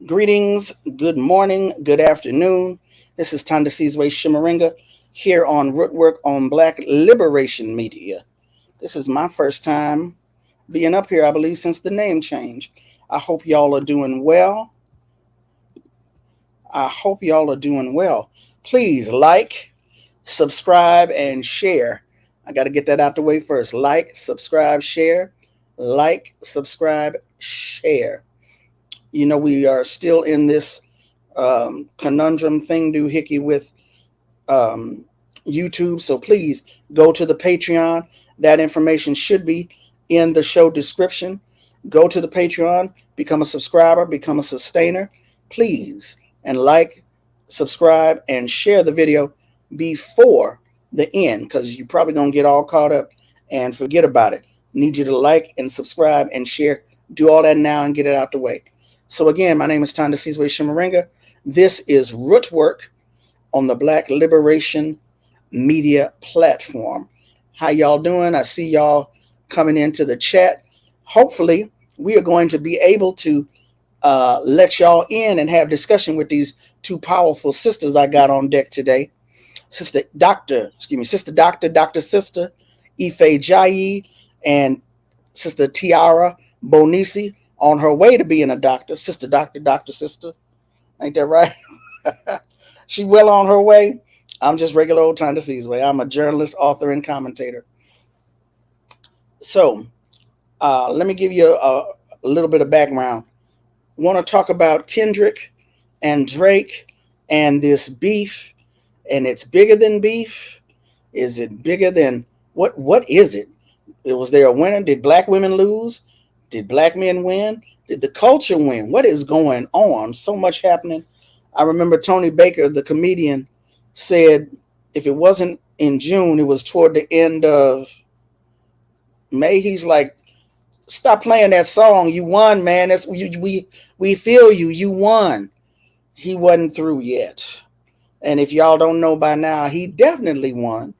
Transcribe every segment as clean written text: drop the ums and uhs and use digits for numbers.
Greetings, good morning, good afternoon. This is Tandasi's Way Shimaringa here on Rootwork on Black Liberation Media. This is my first time being up here, I believe, since the name change. I hope y'all are doing well. I hope y'all are doing well. Please like, subscribe, and share. I got to get that out the way first. Like, subscribe, share. Like, subscribe, share. You know, we are still in this conundrum thing doohickey with um, YouTube. So please go to the Patreon. That information should be in the show description. Go to the Patreon, become a subscriber, become a sustainer, please. And like, subscribe, and share the video before the end because you're probably going to get all caught up and forget about it. Need you to like and subscribe and share. Do all that now and get it out the way. So again, my name is Tonda Sizwe Shimaringa. This is Rootwork on the Black Liberation Media platform. How y'all doing? I see y'all coming into the chat. Hopefully, we are going to be able to let y'all in and have discussion with these two powerful sisters I got on deck today. Sister Doctor Sister IFe JIe, and Sister Tiara Mbonisi on her way to being a doctor. Doctor Sister. Ain't that right? She well on her way. I'm just regular old Tonda Sizwe. I'm a journalist, author, and commentator. So let me give you a little bit of background. Want to talk about Kendrick and Drake and this beef, and it's bigger than beef. Is it bigger than what is it? Was there a winner? Did black women lose? Did black men win? Did the culture win? What is going on? So much happening. I remember Tony Baker, the comedian, said if it wasn't in June, it was toward the end of May. He's like, stop playing that song. You won, man. We feel you. You won. He wasn't through yet. And if y'all don't know by now, he definitely won.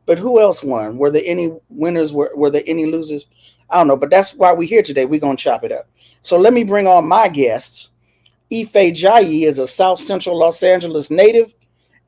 But who else won? Were there any winners? Were there any losers? I don't know. But that's why we're here today. We're going to chop it up. So let me bring on my guests. IFe JIe is a South Central Los Angeles native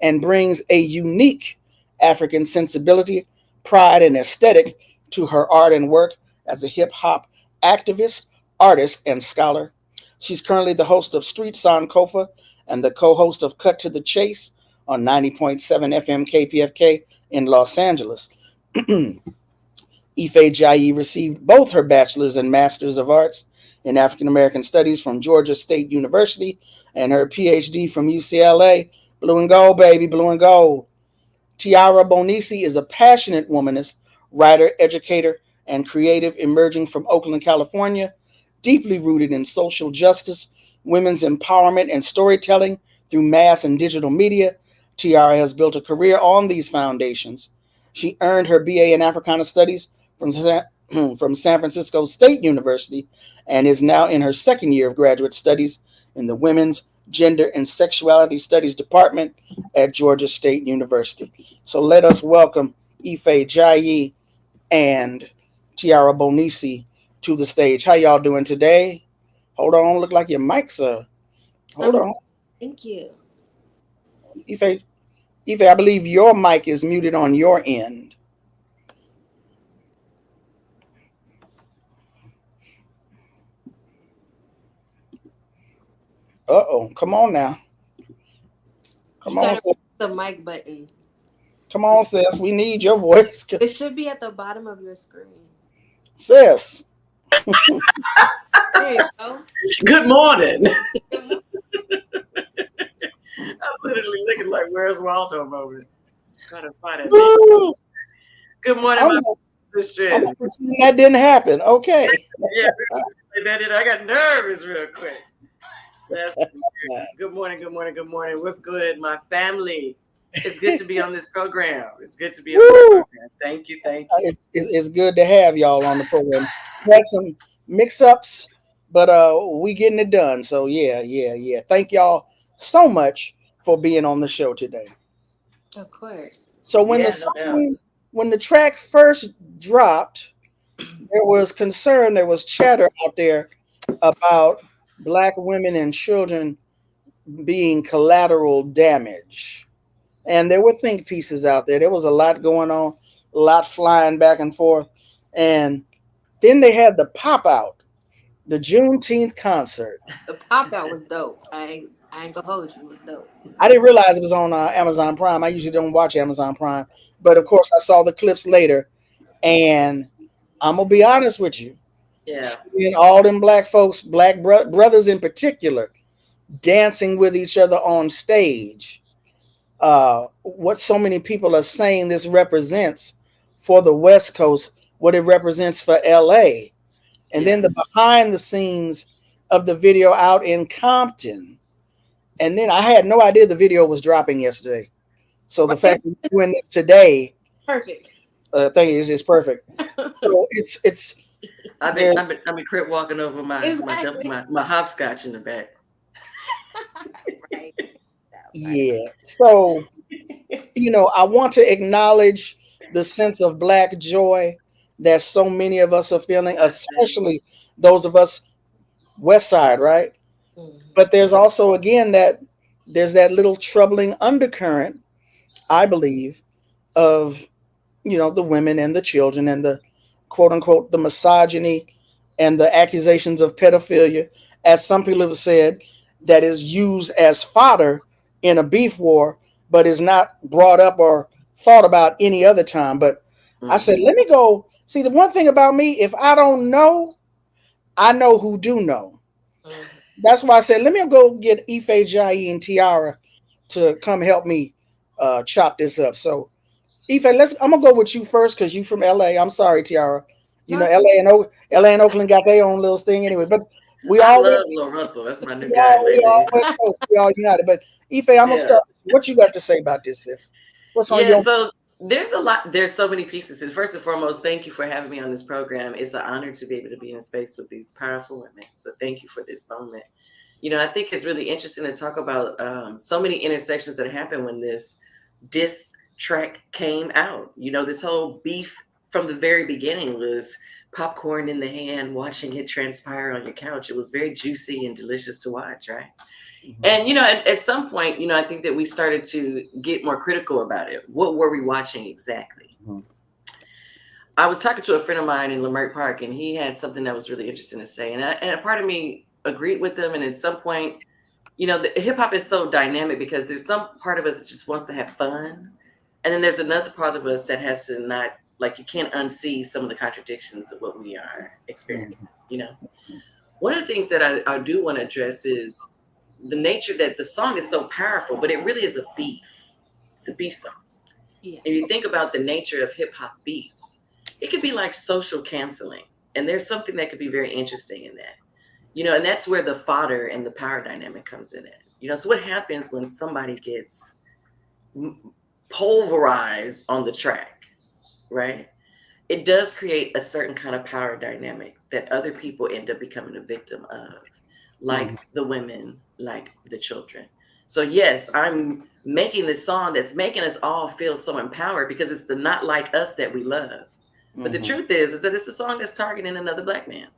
and brings a unique African sensibility, pride, and aesthetic to her art and work as a hip-hop activist, artist, and scholar. She's currently the host of Street Sankofa and the co-host of Cut to the Chase on 90.7 FM KPFK in Los Angeles. IFe JIe received both her bachelor's and master's of arts in African American Studies from Georgia State University and her PhD from UCLA. Blue and gold, baby, blue and gold. Tiara Mbonisi is a passionate womanist, writer, educator, and creative emerging from Oakland, California, deeply rooted in social justice, women's empowerment, and storytelling through mass and digital media. Tiara has built a career on these foundations. She earned her BA in Africana Studies from San Francisco State University and is now in her second year of graduate studies in the Women's, Gender, and Sexuality Studies Department at Georgia State University. So let us welcome IFe JIe and Tiara Mbonisi to the stage. How y'all doing today? Hold on, look like your mics are. Hold on. Thank you. IFe, I believe your mic is muted on your end. Uh-oh, come on now. Come You on, gotta sis. push the mic button. Come on, sis. We need your voice. It should be at the bottom of your screen. Sis. There you go. Good morning. Good morning. I'm literally looking like, where's Waldo moment? Trying to find it. Woo! Good morning, I'm my gonna sister. pretend that didn't happen. Okay. Yeah, I got nervous real quick. Good morning, good morning, good morning. What's good, my family? It's good to be on this program. It's good to be on this program. Thank you, thank you. It's good to have y'all on the program. Had some mix-ups, but we getting it done. So yeah. Thank y'all so much for being on the show today. Of course. So when when the track first dropped, there was concern, there was chatter out there about Black women and children being collateral damage. And there were think pieces out there. There was a lot going on, a lot flying back and forth. And then they had the pop out, the Juneteenth concert. The pop out was dope. I ain't gonna hold you. It was dope. I didn't realize it was on Amazon Prime. I usually don't watch Amazon Prime, but of course I saw the clips later. And I'm gonna be honest with you, Yeah. seeing all them black folks, brothers in particular, dancing with each other on stage. What so many people are saying this represents for the West Coast, what it represents for LA, and then the behind the scenes of the video out in Compton. And then I had no idea the video was dropping yesterday. So the fact that we're doing this today, Perfect. thing is perfect. So it's I've been crip walking over Exactly. my hopscotch in the back. Right. yeah. So I want to acknowledge the sense of Black joy that so many of us are feeling, especially those of us West Side, right? Mhm. But there's also again there's that little troubling undercurrent, I believe, of the women and the children and the quote unquote the misogyny and the accusations of pedophilia, as some people have said, that is used as fodder in a beef war, but is not brought up or thought about any other time. But I said, let me go see. The one thing about me, if I don't know, I know who do know. Mhm. That's why I said, let me go get IFe JIe and Tiara to come help me chop this up. So Ife, I'm gonna go with you first because you from LA. I'm sorry, Tiara. No, it's LA and Oakland got their own little thing anyway. But we I always love Lil Russell. That's my new guy we all lately. West Coast. We all united. But Ife, I'm gonna Yeah. start. What you got to say about this, sis? What's on Yeah, your so there's a lot, there's so many pieces. And first and foremost, thank you for having me on this program. It's an honor to be able to be in space with these powerful women. So thank you for this moment. I think it's really interesting to talk about so many intersections that happened when this diss track came out. This whole beef from the very beginning was popcorn in the hand, watching it transpire on your couch. It was very juicy and delicious to watch, right? And at some point, I think that we started to get more critical about it. What were we watching exactly? Mhm. I was talking to a friend of mine in Leimert Park, and he had something that was really interesting to say. And a part of me agreed with him. And at some point, the hip hop is so dynamic because there's some part of us that just wants to have fun, and then there's another part of us that has to not, like, you can't unsee some of the contradictions of what we are experiencing. One of the things that I do want to address is the nature that the song is so powerful, but it really is a beef. It's a beef song. Yeah. If you think about the nature of hip hop beefs, it could be like social canceling. And there's something that could be very interesting in that. And that's where the fodder and the power dynamic comes in it. So what happens when somebody gets pulverized on the track, right? It does create a certain kind of power dynamic that other people end up becoming a victim of, like the women, like the children. So yes, I'm making this song that's making us all feel so empowered because it's the not like us that we love. But the truth is that it's a song that's targeting another Black man.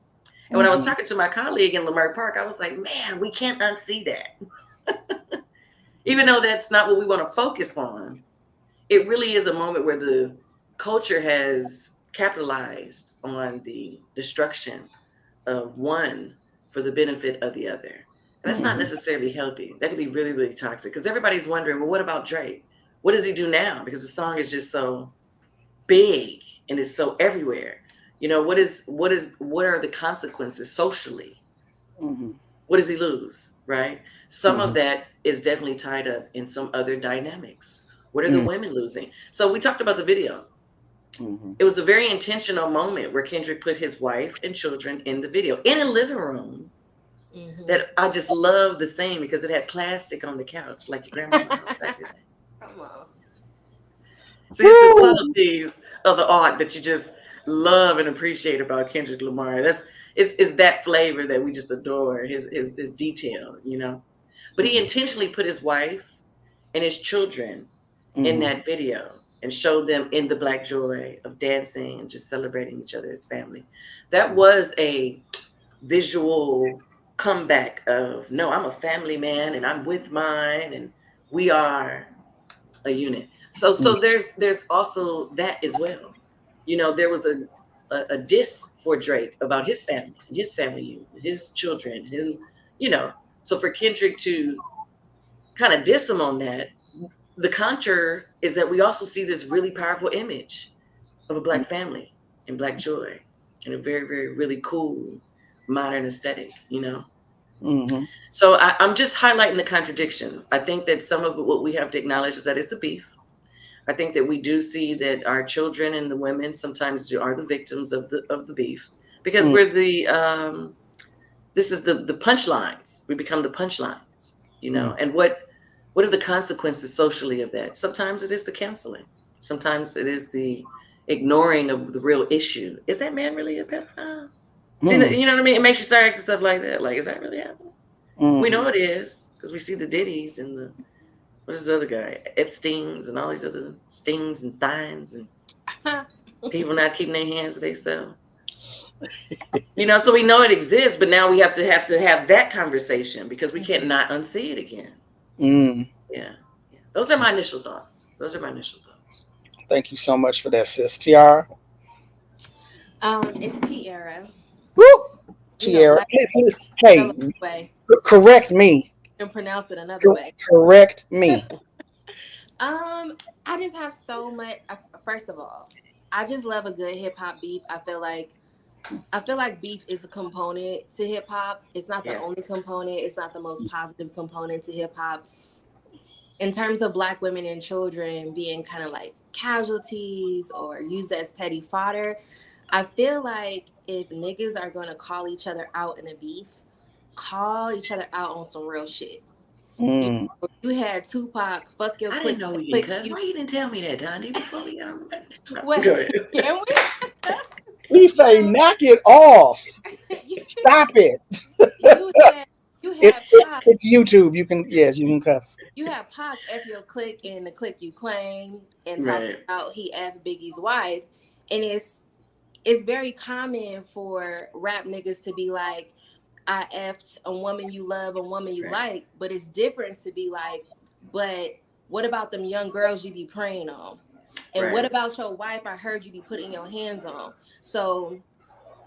And when I was talking to my colleague in Leimert Park, I was like, man, we can't unsee that. Even though that's not what we want to focus on, it really is a moment where the culture has capitalized on the destruction of one for the benefit of the other. And that's not necessarily healthy. That could be really, really toxic because everybody's wondering, well, what about Drake? What does he do now? Because the song is just so big and it's so everywhere. What are the consequences socially? What does he lose? Right? Some of that is definitely tied up in some other dynamics. What are the women losing? So we talked about the video. It was a very intentional moment where Kendrick put his wife and children in the video in a living room that I just love the scene because it had plastic on the couch like your grandma's house back in the day. Come on. So it's the subtleties of the art that you just love and appreciate about Kendrick Lamar. It's that flavor that we just adore, his detail, But he intentionally put his wife and his children in that video and showed them in the Black joy of dancing and just celebrating each other as family. That was a visual comeback of, no, I'm a family man and I'm with mine and we are a unit. So there's also that as well. There was a diss for Drake about his family unit, his children, so for Kendrick to kind of diss him on that, the contra is that we also see this really powerful image of a Black family and Black joy and a very, very really cool modern aesthetic. Mm-hmm. So I'm just highlighting the contradictions. I think that some of what we have to acknowledge is that it's a beef. I think that we do see that our children and the women sometimes are the victims of the beef, because we're this is the punchlines. We become the punchlines, and what are the consequences socially of that? Sometimes it is the canceling. Sometimes it is the ignoring of the real issue. Is that man really a pedophile? See, you know what I mean? It makes you start asking stuff like that. Like, is that really happening? We know it is, because we see the Diddy's and the, what is the other guy? Epstein's and all these other Stings and Steins and people not keeping their hands to themselves. So we know it exists, but now we have to have that conversation, because we can't not unsee it again. Yeah. Those are my initial thoughts. Thank you so much for that, sis. Tiara? It's Tiara. Woo! Tiara. Hey, correct me. And pronounce it another way. Correct me. I just have so much. First of all, I just love a good hip hop beef. I feel like beef is a component to hip hop. It's not the only component. It's not the most positive component to hip hop. In terms of Black women and children being kind of like casualties or used as petty fodder, I feel like if niggas are going to call each other out in a beef, call each other out on some real shit. You had Tupac, fuck your clique. I didn't know you, cuz. Why you didn't tell me that, Donnie, before we Wait, go ahead. Can we? IFe, knock it off. Stop it. It's YouTube. You can cuss. You have Pac F your clique in the clique you claim and talking about he F Biggie's wife. And it's very common for rap niggas to be like, I effed a woman you love, a woman you like, but it's different to be like, but what about them young girls you be preying on? And what about your wife I heard you be putting your hands on? So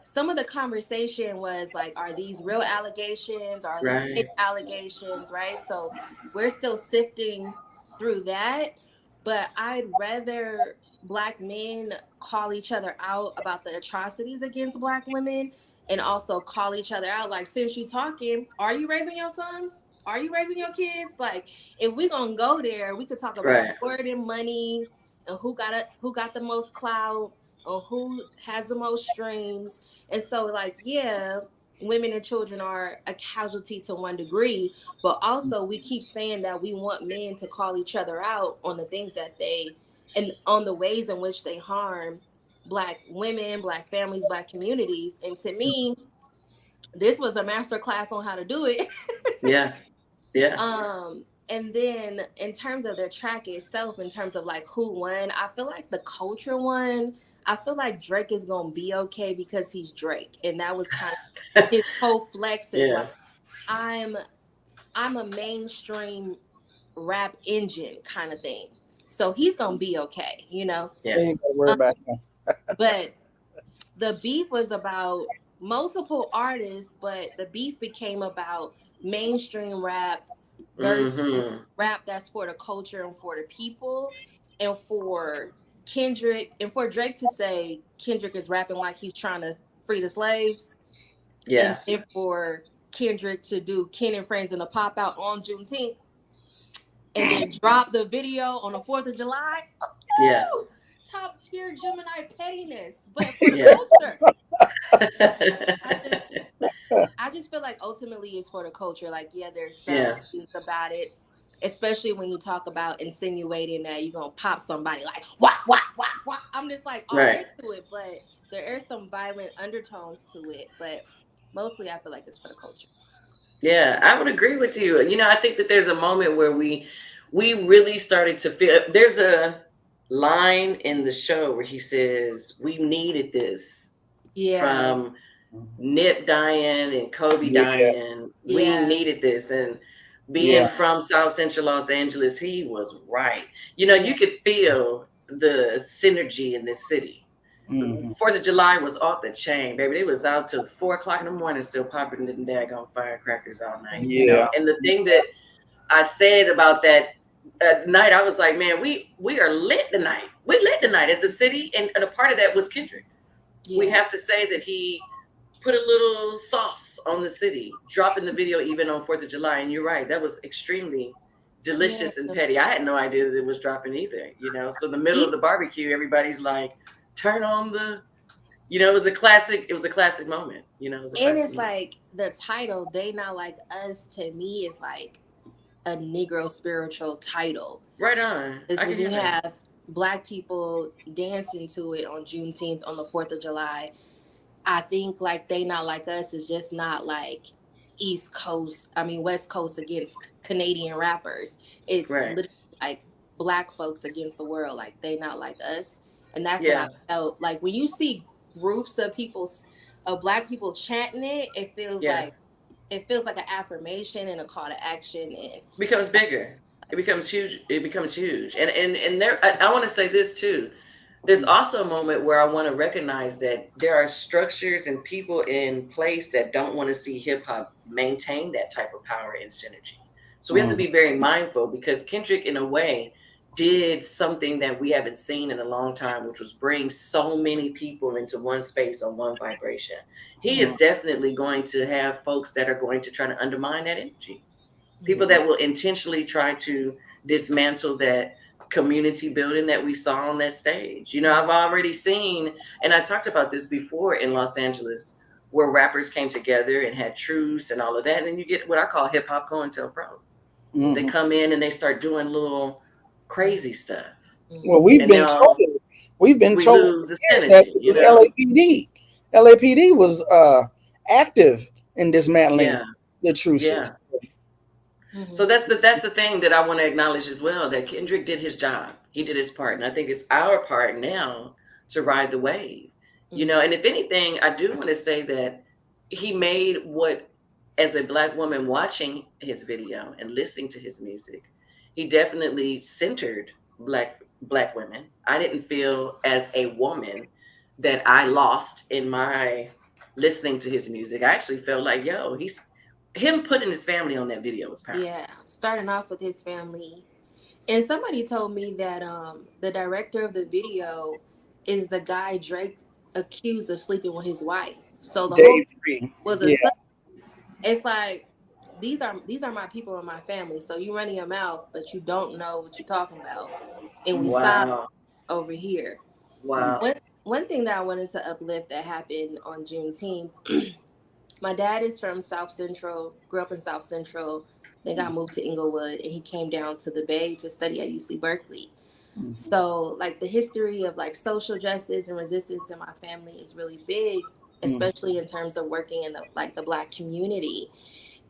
some of the conversation was like, are these real allegations? Are these fake allegations, right? So we're still sifting through that, but I'd rather Black men call each other out about the atrocities against Black women and also call each other out. Like, since you talking, are you raising your sons? Are you raising your kids? Like, if we gonna go there, we could talk about more than money and who got the most clout or who has the most streams. And so, like, women and children are a casualty to one degree, but also we keep saying that we want men to call each other out on the things that and on the ways in which they harm Black women, Black families, Black communities. And to me, this was a master class on how to do it. And then in terms of the track itself, in terms of like who won, I feel like the culture won. I feel like Drake is gonna be okay because he's Drake, and that was kind of his whole flex. Like, I'm a mainstream rap engine kind of thing, so he's gonna be okay, Ain't gotta worry about him. But the beef was about multiple artists, but the beef became about mainstream rap versus rap that's for the culture and for the people, and for Kendrick and for Drake to say Kendrick is rapping like he's trying to free the slaves. And for Kendrick to do Ken and Friends in a pop out on Juneteenth and then drop the video on the 4th of July. Top tier Gemini pettiness, but for the culture. I just feel like ultimately it's for the culture. Like, there's some things about it, especially when you talk about insinuating that you're gonna pop somebody like what. I'm just like all into it, but there are some violent undertones to it. But mostly I feel like it's for the culture. Yeah, I would agree with you. I think that there's a moment where we really started to feel, there's a line in the show where he says, we needed this from Nip dying and Kobe dying, we needed this. And being from South Central Los Angeles, he was right. You know, you could feel the synergy in this city. 4th of July was off the chain, baby. It was out till 4 o'clock in the morning, still popping the daggone firecrackers all night. You know, and the thing that I said about that night, I was like, man, we are lit tonight. We lit tonight as a city, and a part of that was Kendrick. We have to say that he put a little sauce on the city, dropping the video even on 4th of July. And you're right, that was extremely delicious and petty. I had no idea that it was dropping either, you know. So in the middle of the barbecue, everybody's like, turn on the, you know, it was a classic moment, you know. And it's like the title, They Not Like Us, to me is like a Negro spiritual title. Right on. Is when you have Black people dancing to it on Juneteenth, on the 4th of July. I think like They Not Like Us is just not like West Coast against Canadian rappers. It's literally like Black folks against the world, like They Not Like Us. And that's what I felt like when you see groups of Black people chanting it, it feels like an affirmation and a call to action, and becomes bigger. It becomes huge. And there, I want to say this too. There's also a moment where I want to recognize that there are structures and people in place that don't want to see hip hop maintain that type of power and synergy. So we have to be very mindful, because Kendrick, in a way, did something that we haven't seen in a long time, which was bring so many people into one space on one vibration. He is definitely going to have folks that are going to try to undermine that energy. People that will intentionally try to dismantle that community building that we saw on that stage. You know, I've already seen, and I talked about this before in Los Angeles, where rappers came together and had truce and all of that. And then you get what I call hip hop COINTELPRO. They come in and they start doing little crazy stuff. Well, we've been told the that it was LAPD was active in dismantling the truces. So that's the thing that I want to acknowledge as well, that Kendrick did his job. He did his part. And I think it's our part now to ride the wave. You know, and if anything, I do want to say that he made what, as a Black woman watching his video and listening to his music, he definitely centered Black women. I didn't feel as a woman that I lost in my listening to his music. I actually felt like, him putting his family on that video was powerful. Yeah, starting off with his family. And somebody told me that the director of the video is the guy Drake accused of sleeping with his wife. So the whole was a it's like, these are my people in my family. So you running your mouth, but you don't know what you're talking about. And we saw over here. Wow. One thing that I wanted to uplift that happened on Juneteenth. My dad is from South Central, grew up in South Central, then got moved to Inglewood, and he came down to the Bay to study at UC Berkeley. So like the history of like social justice and resistance in my family is really big, especially in terms of working in the Black community.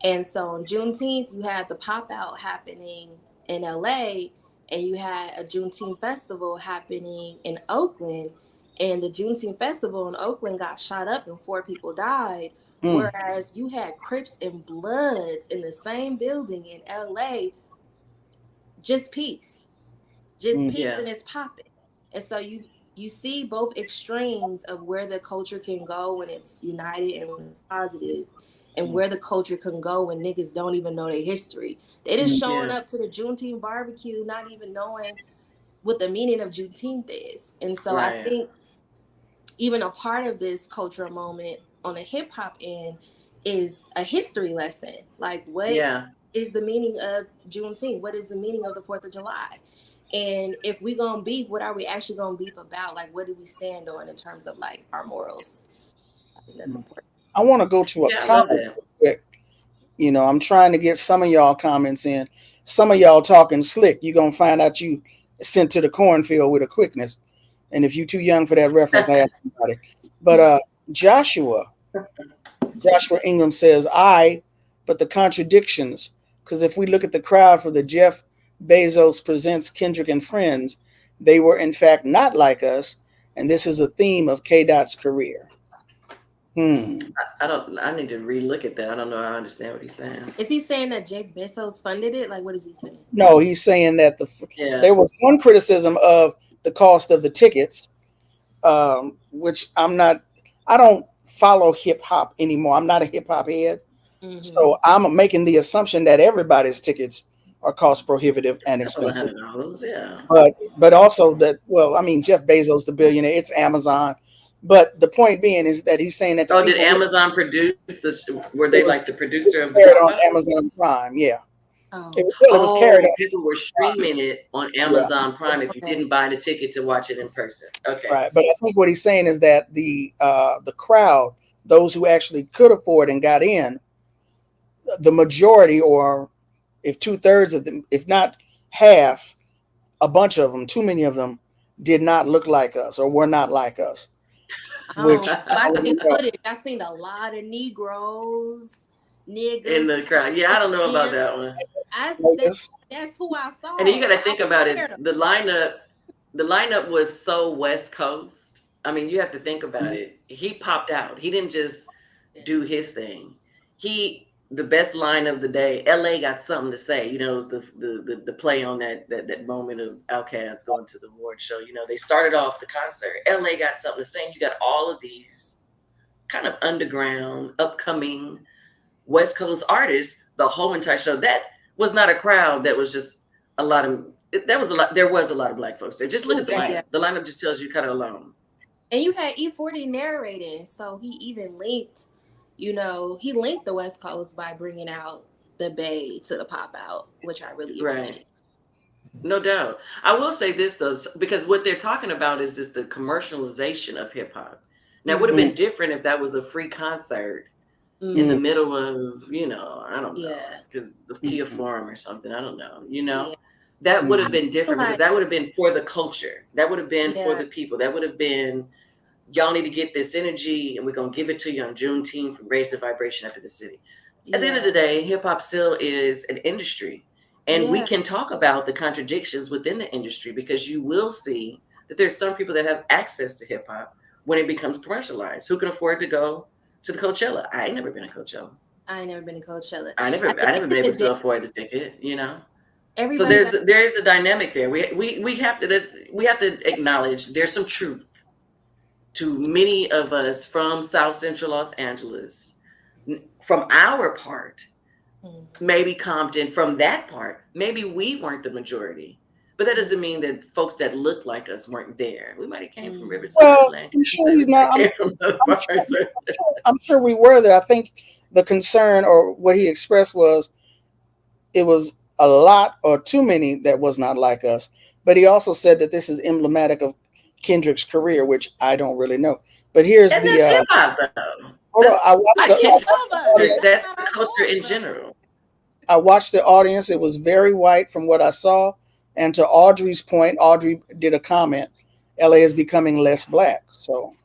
And so on Juneteenth, you had the pop out happening in LA, and you had a Juneteenth festival happening in Oakland. And the Juneteenth festival in Oakland got shot up and 4 people died. Whereas you had Crips and Bloods in the same building in LA, just peace. And it's popping. And so you see both extremes of where the culture can go when it's united and when it's positive, and where the culture can go when niggas don't even know their history. They just showing up to the Juneteenth barbecue, not even knowing what the meaning of Juneteenth is. And so I think even a part of this cultural moment on a hip hop end is a history lesson. Like, what is the meaning of Juneteenth? What is the meaning of the 4th of July? And if we gonna beef, what are we actually gonna beef about? Like, what do we stand on in terms of like our morals? I think that's important. I want to go to a comment. You know, I'm trying to get some of y'all comments in. Some of y'all talking slick. You're gonna find out you sent to the cornfield with a quickness. And if you're too young for that reference, I ask somebody. But Joshua Ingram says, but the contradictions, because if we look at the crowd for the Jeff Bezos Presents Kendrick and Friends, they were in fact not like us, and this is a theme of K. Dot's career. I need to relook at that. I don't know. I understand what he's saying. Is he saying that Jeff Bezos funded it? Like, what is he saying? No, he's saying that Yeah. there was one criticism of the cost of the tickets, which I don't follow hip hop anymore. I'm not a hip hop head. So I'm making the assumption that everybody's tickets are cost prohibitive and expensive. $100, yeah. But also that, well, I mean, Jeff Bezos, the billionaire, it's Amazon. But the point being is that he's saying that did Amazon produce this? Were they like the producer of the on Amazon Prime? Yeah. Oh. It was carried on. People were streaming it on Amazon Prime if you didn't buy the ticket to watch it in person. Okay. Right. But I think what he's saying is that the crowd, those who actually could afford and got in, the majority, or if 2/3 of them, if not half, a bunch of them, too many of them, did not look like us or were not like us. Which I seen a lot of Negroes, niggas in the crowd. Yeah, I don't know about that one. That's who I saw. And you got to think about it. The lineup was so West Coast. I mean, you have to think about it. He popped out. He didn't just do his thing. The best line of the day. LA got something to say. You know, it was the play on that moment of Outkast going to the award show. You know, they started off the concert. LA got something to say. And you got all of these kind of underground, upcoming West Coast artists. The whole entire show. That was not a crowd. That was just a lot of. There was a lot of Black folks there. Just look at the lineup. Yeah. The lineup just tells you kind of alone. And you had E40 narrating, so he even linked. You know, he linked the West Coast by bringing out the Bay to the pop out, which I really appreciate. No doubt. I will say this though, because what they're talking about is just the commercialization of hip hop. Now, it would have been different if that was a free concert in the middle of, you know, I don't know, because the Kia Forum or something. I don't know. You know, that would have been different because that would have been for the culture. That would have been for the people. That would have been. Y'all need to get this energy, and we're gonna give it to you on Juneteenth and raise the vibration up in the city. At the end of the day, hip hop still is an industry, and we can talk about the contradictions within the industry because you will see that there's some people that have access to hip hop when it becomes commercialized. Who can afford to go to the Coachella? I ain't never been to Coachella. I ain't never been to Coachella. I never been able to afford the ticket. You know. So there's a dynamic there. We have to acknowledge there's some truth to many of us from South Central Los Angeles, from our part, maybe Compton, from that part, maybe we weren't the majority. But that doesn't mean that folks that look like us weren't there. We might have came from Riverside. I'm sure he's not. I'm sure we were there. I think the concern or what he expressed was it was a lot or too many that was not like us. But he also said that this is emblematic of Kendrick's career, which I don't really know. But here's that's the that's the culture in general. I watched the audience. It was very white from what I saw. And to Audrey's point, Audrey did a comment, LA is becoming less Black. So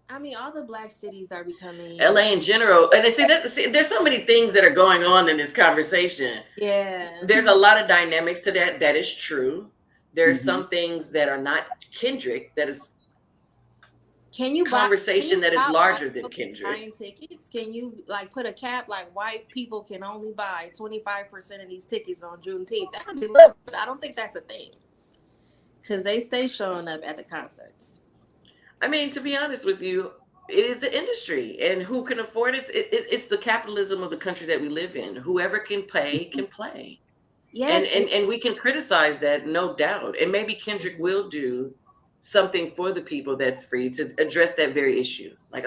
I mean, all the Black cities are becoming LA in general. And there's so many things that are going on in this conversation. Yeah. There's a lot of dynamics to that. That is true. There are some things that are not Kendrick that is conversation that is larger than Kendrick. Buying tickets? Can you like put a cap like white people can only buy 25% of these tickets on Juneteenth? That would be lovely, but I don't think that's a thing because they stay showing up at the concerts. I mean, to be honest with you, it is an industry, and who can afford it? It's the capitalism of the country that we live in. Whoever can pay can play. Yes, and we can criticize that, no doubt. And maybe Kendrick will do something for the people that's free to address that very issue. Like,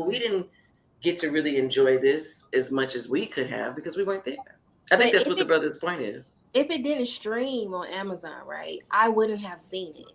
we didn't get to really enjoy this as much as we could have because we weren't there. I think that's what the brother's point is. If it didn't stream on Amazon, right, I wouldn't have seen it.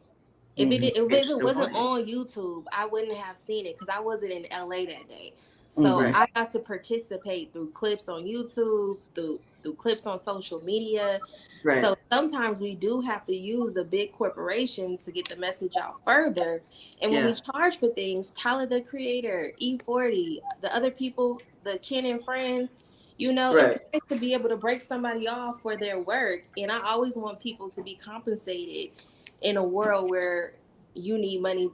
If it wasn't on YouTube, I wouldn't have seen it because I wasn't in LA that day. So I got to participate through clips on YouTube, through clips on social media. Right. So sometimes we do have to use the big corporations to get the message out further. And when we charge for things, Tyler the Creator, E40, the other people, the kin and friends, you know, it's nice to be able to break somebody off for their work. And I always want people to be compensated in a world where you need money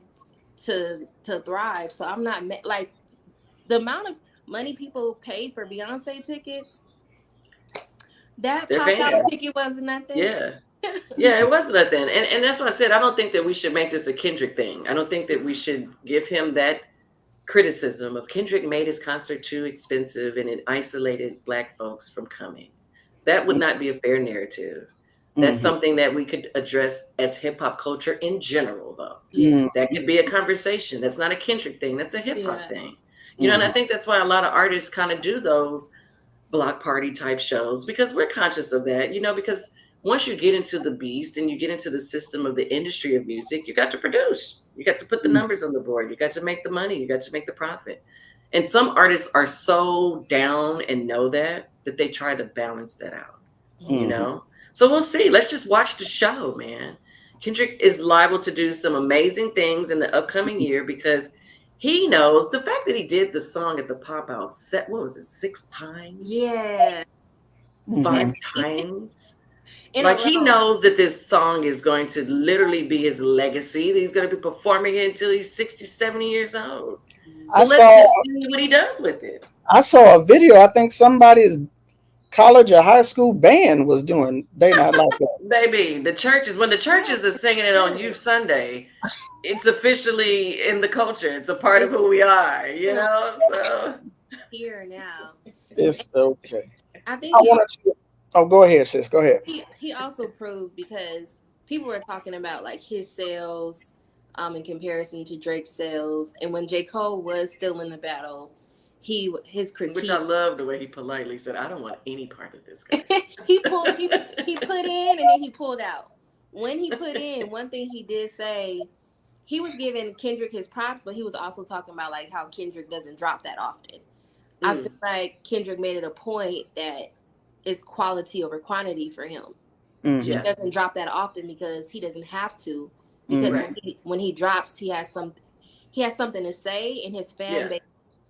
to thrive. So I'm not like the amount of money people paid for Beyonce tickets, that They're pop out fans. ticket was nothing. Yeah. Yeah, it was nothing. And that's why I said I don't think that we should make this a Kendrick thing. I don't think that we should give him that criticism of Kendrick made his concert too expensive and it isolated Black folks from coming. That would not be a fair narrative. That's something that we could address as hip hop culture in general, though. Yeah. That could be a conversation. That's not a Kendrick thing. That's a hip hop thing. You know, and I think that's why a lot of artists kind of do those block party type shows because we're conscious of that, you know, because once you get into the beast and you get into the system of the industry of music, you got to produce. You got to put the numbers on the board. You got to make the money. You got to make the profit. And some artists are so down and know that they try to balance that out, you know? So we'll see. Let's just watch the show, man. Kendrick is liable to do some amazing things in the upcoming year because he knows the fact that he did the song at the pop out set, what was it, 6 times? Yeah. 5 times? Like he knows that this song is going to literally be his legacy. That he's going to be performing it until he's 60, 70 years old. So let's just see what he does with it. I saw a video. I think somebody's college or high school band was doing They Not Like That. Baby, the churches, when the churches are singing it on Youth Sunday, it's officially in the culture. It's a part of who we are, you know? So here now. It's okay. I think oh, go ahead, sis. Go ahead. He also proved because people were talking about like his sales in comparison to Drake's sales. And when J. Cole was still in the battle, his critique, which I love the way he politely said, I don't want any part of this guy. he put in and then he pulled out. When he put in, one thing he did say, he was giving Kendrick his props, but he was also talking about like how Kendrick doesn't drop that often. I feel like Kendrick made it a point that it's quality over quantity for him. He doesn't drop that often because he doesn't have to. Because when he drops, he has something to say, and his fan base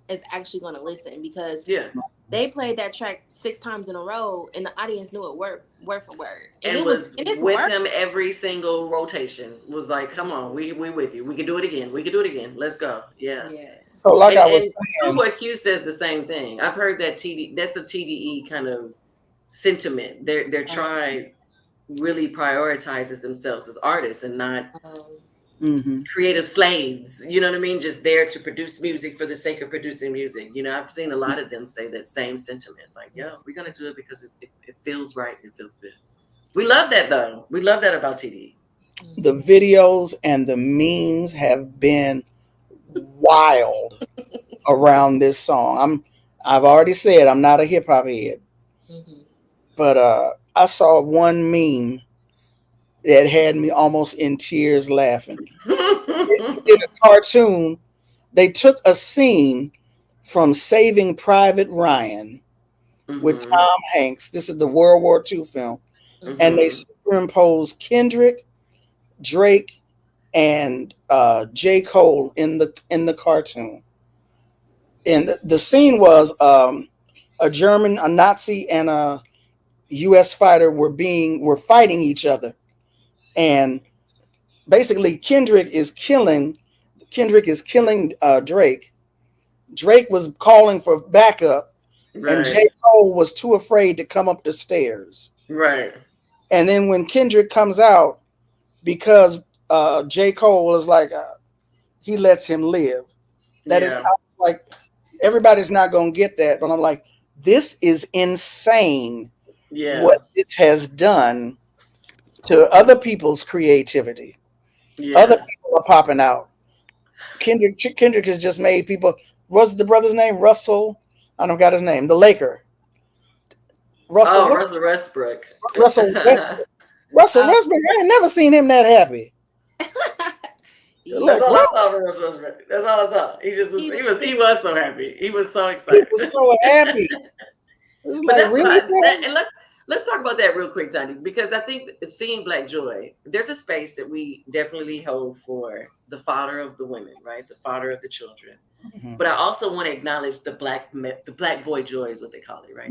is actually going to listen because they played that track 6 times in a row, and the audience knew it word for word. And it was with him every single rotation. Was like, come on, we with you. We can do it again. We can do it again. Let's go. Yeah. So like I was saying, what Q says the same thing. I've heard that that's a TDE kind of sentiment. Their tribe really prioritizes themselves as artists and not creative slaves. You know what I mean? Just there to produce music for the sake of producing music. You know, I've seen a lot of them say that same sentiment. Like, yo, we're gonna do it because it feels right. It feels good. We love that though. We love that about TDE. The videos and the memes have been wild around this song. I've already said I'm not a hip hop head, but I saw one meme that had me almost in tears laughing. In a cartoon, they took a scene from Saving Private Ryan with Tom Hanks. This is the World War II film, and they superimposed Kendrick, Drake, and J. Cole in the cartoon. And the scene was a Nazi, and a U.S. fighter were fighting each other, and basically Kendrick is killing Drake. Drake was calling for backup, and J. Cole was too afraid to come up the stairs. Right. And then when Kendrick comes out, because J. Cole was like, he lets him live. That is like, everybody's not going to get that. But I'm like, this is insane. Yeah. What this has done to other people's creativity. Yeah. Other people are popping out. Kendrick has just made people. What's the brother's name? Russell. I don't got his name. The Laker. Russell Westbrook. Russell Westbrook. I ain't never seen him that happy. That's all I saw from Russell Westbrook. That's all I saw. He was so happy. He was so excited. He was so happy. But like, that's really and let's talk about that real quick, Johnny, because I think seeing Black Joy, there's a space that we definitely hold for the father of the women, right? The father of the children. Mm-hmm. But I also want to acknowledge the black boy joy is what they call it, right?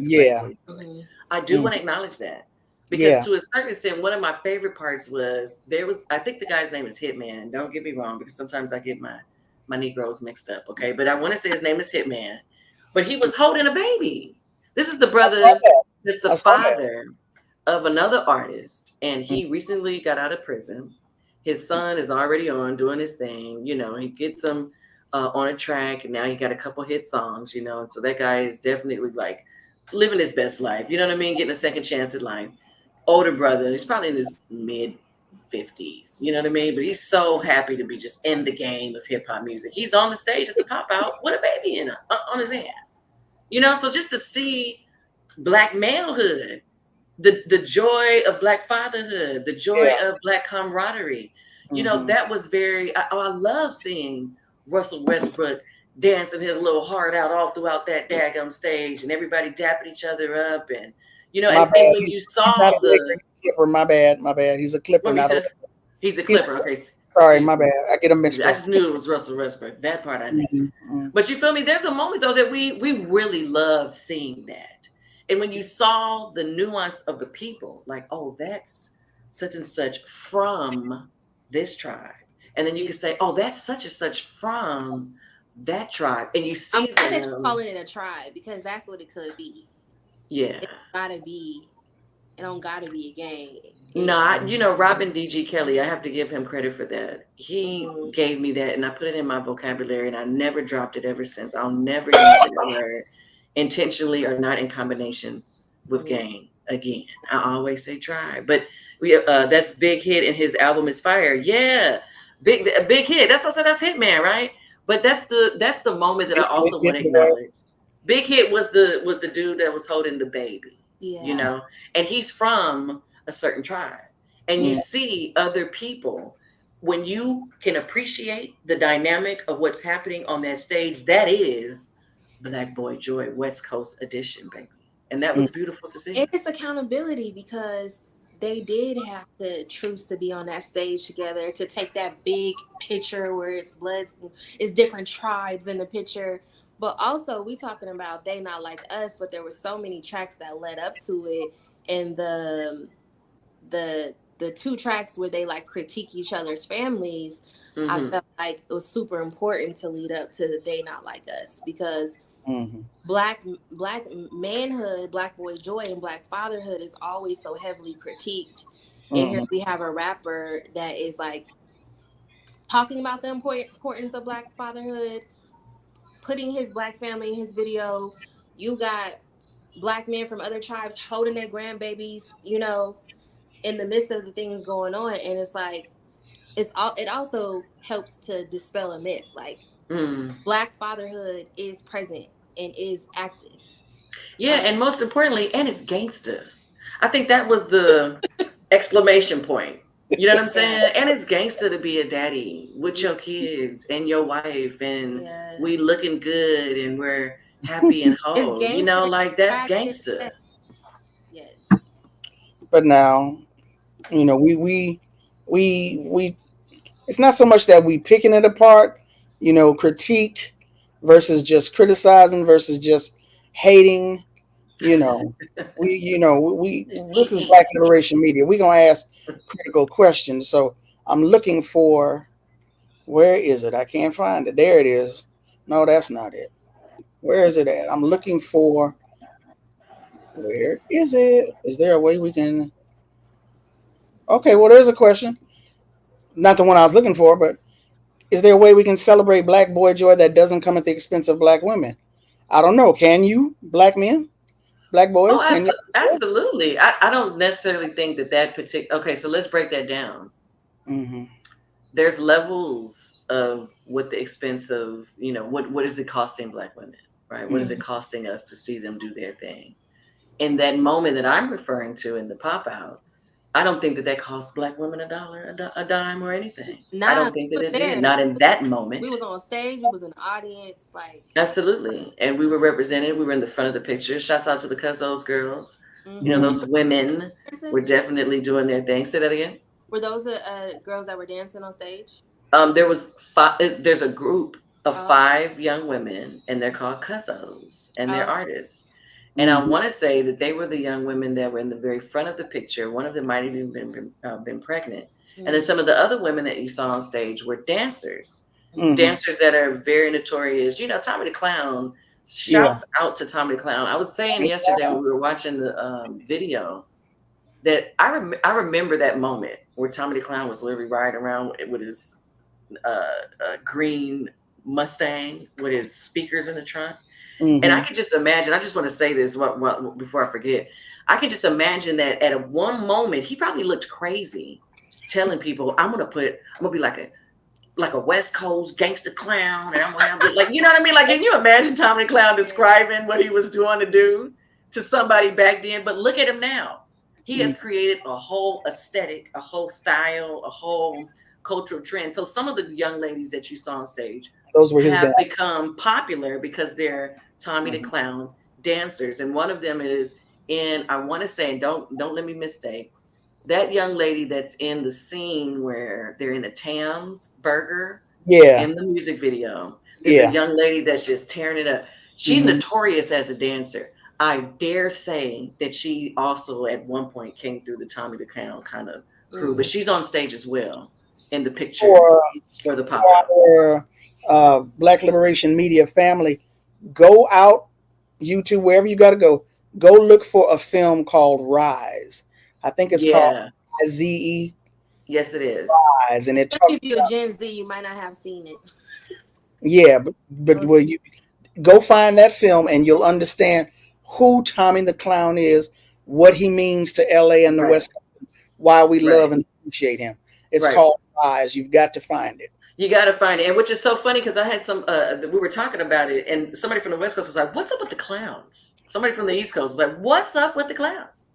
I do want to acknowledge that because to a certain extent, one of my favorite parts was I think the guy's name is Hitman. Don't get me wrong, because sometimes I get my my Negroes mixed up, okay? But I want to say his name is Hitman. But he was holding a baby. This is the brother that's the I saw that. father of another artist, and he recently got out of prison. His son is already on doing his thing, you know. He gets him on a track, and now he got a couple hit songs, you know. And so that guy is definitely like living his best life, you know what I mean? Getting a second chance at life. Older brother, he's probably in his mid 50s, you know what I mean? But he's so happy to be just in the game of hip hop music. He's on the stage at the pop out with a baby on his hand, you know. So just to see Black malehood, the joy of Black fatherhood, the joy of Black camaraderie, you know, that was very. I love seeing Russell Westbrook dancing his little heart out all throughout that daggum stage, and everybody dapping each other up, and you know, and when you saw the Clipper, my bad. He's a Clipper, not a. He's a Clipper. Okay, sorry, my bad. I get him mixed up. I just knew it was Russell Westbrook. That part I knew. But you feel me? There's a moment though that we really love seeing that. And when you saw the nuance of the people, like, oh, that's such and such from this tribe. And then you can say, oh, that's such and such from that tribe. And you see I'm glad that you're calling it a tribe, because that's what it could be. Yeah. It don't gotta be a gang. No, you know, Robin D.G. Kelly, I have to give him credit for that. He gave me that, and I put it in my vocabulary, and I never dropped it ever since. I'll never use that word intentionally or not in combination with gang again. I always say tribe. But that's Big Hit, and his album is fire. Yeah, big hit. That's what I said. That's Hitman, right? But that's the moment that I also want to acknowledge. Big Hit was the dude that was holding the baby. Yeah. You know, and he's from a certain tribe. And you see other people, when you can appreciate the dynamic of what's happening on that stage, that is Black Boy Joy West Coast edition, baby. And that was beautiful to see. It's accountability, because they did have to truce to be on that stage together, to take that big picture where it's it's different tribes in the picture. But also, we talking about They Not Like Us, but there were so many tracks that led up to it, and the two tracks where they like critique each other's families. I felt like it was super important to lead up to the They Not Like Us, because black manhood, Black boy joy, and Black fatherhood is always so heavily critiqued. And here we have a rapper that is like talking about the importance of Black fatherhood, putting his Black family in his video. You got Black men from other tribes holding their grandbabies, you know, in the midst of the things going on. And it's like, it also helps to dispel a myth. Like, Black fatherhood is present and is active. Yeah, and most importantly, and it's gangster. I think that was the exclamation point. You know what I'm saying? And it's gangster to be a daddy with your kids and your wife, and we looking good, and we're happy and whole. You know, like, that's gangster. Yes. But now, you know, we it's not so much that we picking it apart, you know, critique versus just criticizing versus just hating. You know, we this is Black Liberation Media. We're gonna ask critical questions. So I'm looking for, where is it? I can't find it. There it is. No, that's not it. Where is it at? I'm looking for, where is it? Is there a way we can? Okay, well, there's a question. Not the one I was looking for, but is there a way we can celebrate Black boy joy that doesn't come at the expense of Black women? I don't know. Can you, Black men? Black boys? Oh, absolutely. I don't necessarily think that particular. Okay, so let's break that down. There's levels of what the expense of, you know, what is it costing Black women, right? What is it costing us to see them do their thing? In that moment that I'm referring to in the pop out, I don't think that cost Black women a dollar, a dime, or anything. I don't think that it did. Not in that moment. We was on stage. We was in the audience. Like, absolutely. And we were represented. We were in the front of the picture. Shouts out to the Cuzzos girls. You know, those women were definitely doing their thing. Say that again. Were those girls that were dancing on stage? There was there's a group of 5 young women, and they're called Cuzzos, and they're artists. And I want to say that they were the young women that were in the very front of the picture. One of them might have even been pregnant. And then some of the other women that you saw on stage were dancers. dancers that are very notorious. You know, Tommy the Clown. Shouts out to Tommy the Clown. I was saying yesterday when we were watching the video that I remember that moment where Tommy the Clown was literally riding around with his green Mustang with his speakers in the trunk. And I could just imagine, I just want to say this before I forget. I could just imagine that at one moment, he probably looked crazy telling people, I'm going to be like a West Coast gangster clown. And I'm going to like, you know what I mean? Like, can you imagine Tommy the Clown describing what he was doing to do to somebody back then? But look at him now. He has created a whole aesthetic, a whole style, a whole cultural trend. So some of the young ladies that you saw on stage, those were his have dancers. become popular because they're Tommy the Clown dancers. And one of them is I want to say, don't let me mistake, that young lady that's in the scene where they're in the Tams burger in the music video. There's a young lady that's just tearing it up. She's notorious as a dancer. I dare say that she also at one point came through the Tommy the Clown kind of crew, but she's on stage as well in the picture for the pop-up. Black Liberation Media family, go out YouTube, wherever you got to go look for a film called Rise. I think it's called IZE. Yes, it is. Rise, and it if you're Gen Z, you might not have seen it. Yeah, but will you go find that film and you'll understand who Tommy the Clown is, what he means to LA and the West Coast, why we love and appreciate him. It's called Rise. You've got to find it. You got to find it. And which is so funny because I had we were talking about it and somebody from the West Coast was like, what's up with the clowns? Somebody from the East Coast was like, what's up with the clowns?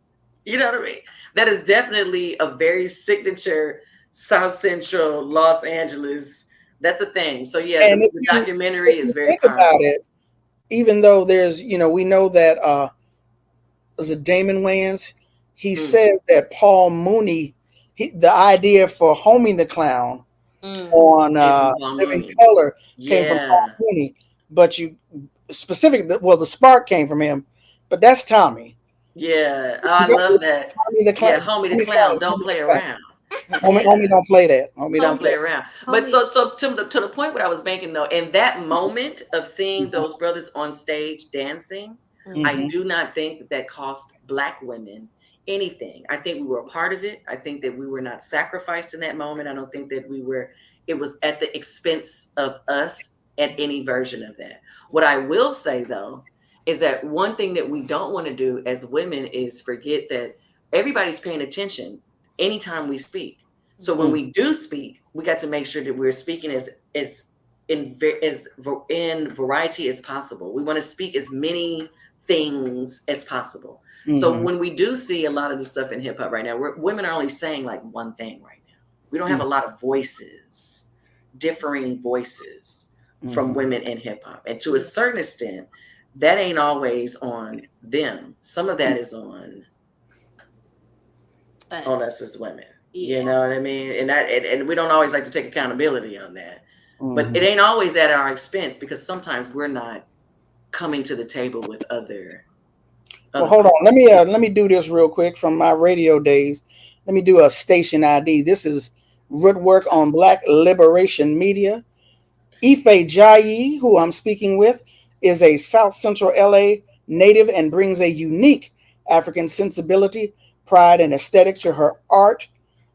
You know what I mean? That is definitely a very signature South Central Los Angeles. That's a thing. So yeah, the documentary is very powerful. About it, even though there's, we know that was it Damon Wayans? He says that Paul Mooney, the idea for Homie the Clown on Living Color came from Paul Mooney, but the spark came from him, but that's Tommy. Yeah, I love that. Homie the Clown, don't play around. Homie don't play that. Homie don't play around. But so to the point what I was making though, in that moment of seeing those brothers on stage dancing, I do not think that cost Black women anything. I think we were a part of it. I think that we were not sacrificed in that moment. I don't think that it was at the expense of us at any version of that. What I will say though, is that one thing that we don't want to do as women is forget that everybody's paying attention anytime we speak. So when we do speak, we got to make sure that we're speaking as in variety as possible. We want to speak as many things as possible. So when we do see a lot of the stuff in hip hop right now, women are only saying like one thing right now. We don't have a lot of voices, differing voices from women in hip hop. And to a certain extent, that ain't always on them. Some of that is on us as women. Yeah. You know what I mean? And we don't always like to take accountability on that. But it ain't always at our expense because sometimes we're not coming to the table with other well, hold on. Let me do this real quick from my radio days. Let me do a station ID. This is Rootwork on Black Liberation Media. IFe JIe, who I'm speaking with, is a South Central LA native and brings a unique African sensibility, pride, and aesthetic to her art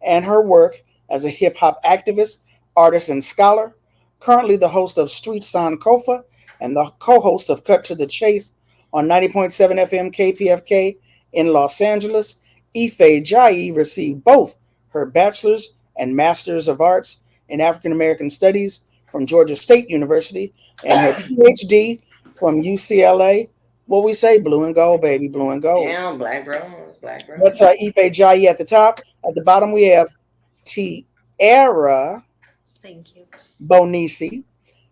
and her work as a hip-hop activist, artist, and scholar. Currently the host of Street Sankofa and the co-host of Cut to the Chase on 90.7 FM KPFK in Los Angeles. IFe JIe received both her bachelor's and master's of arts in African American Studies from Georgia State University and her PhD from UCLA. What we say, blue and gold, baby, blue and gold. Yeah, black bros. That's IFe JIe at the top. At the bottom, we have Tiara Mbonisi,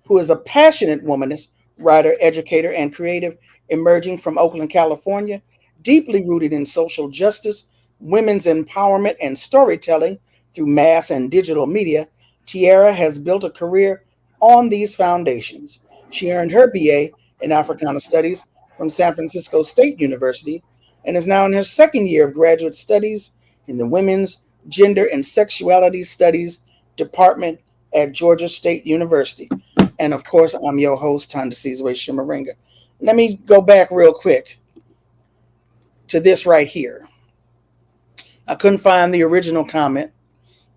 who is a passionate womanist, writer, educator, and creative emerging from Oakland, California, deeply rooted in social justice, women's empowerment, and storytelling through mass and digital media. Tiara has built a career on these foundations. She earned her BA in Africana Studies from San Francisco State University and is now in her second year of graduate studies in the Women's, Gender, and Sexuality Studies Department at Georgia State University. And of course, I'm your host, Tandasizwe Shimaringa. Let me go back real quick to this right here. I couldn't find the original comment,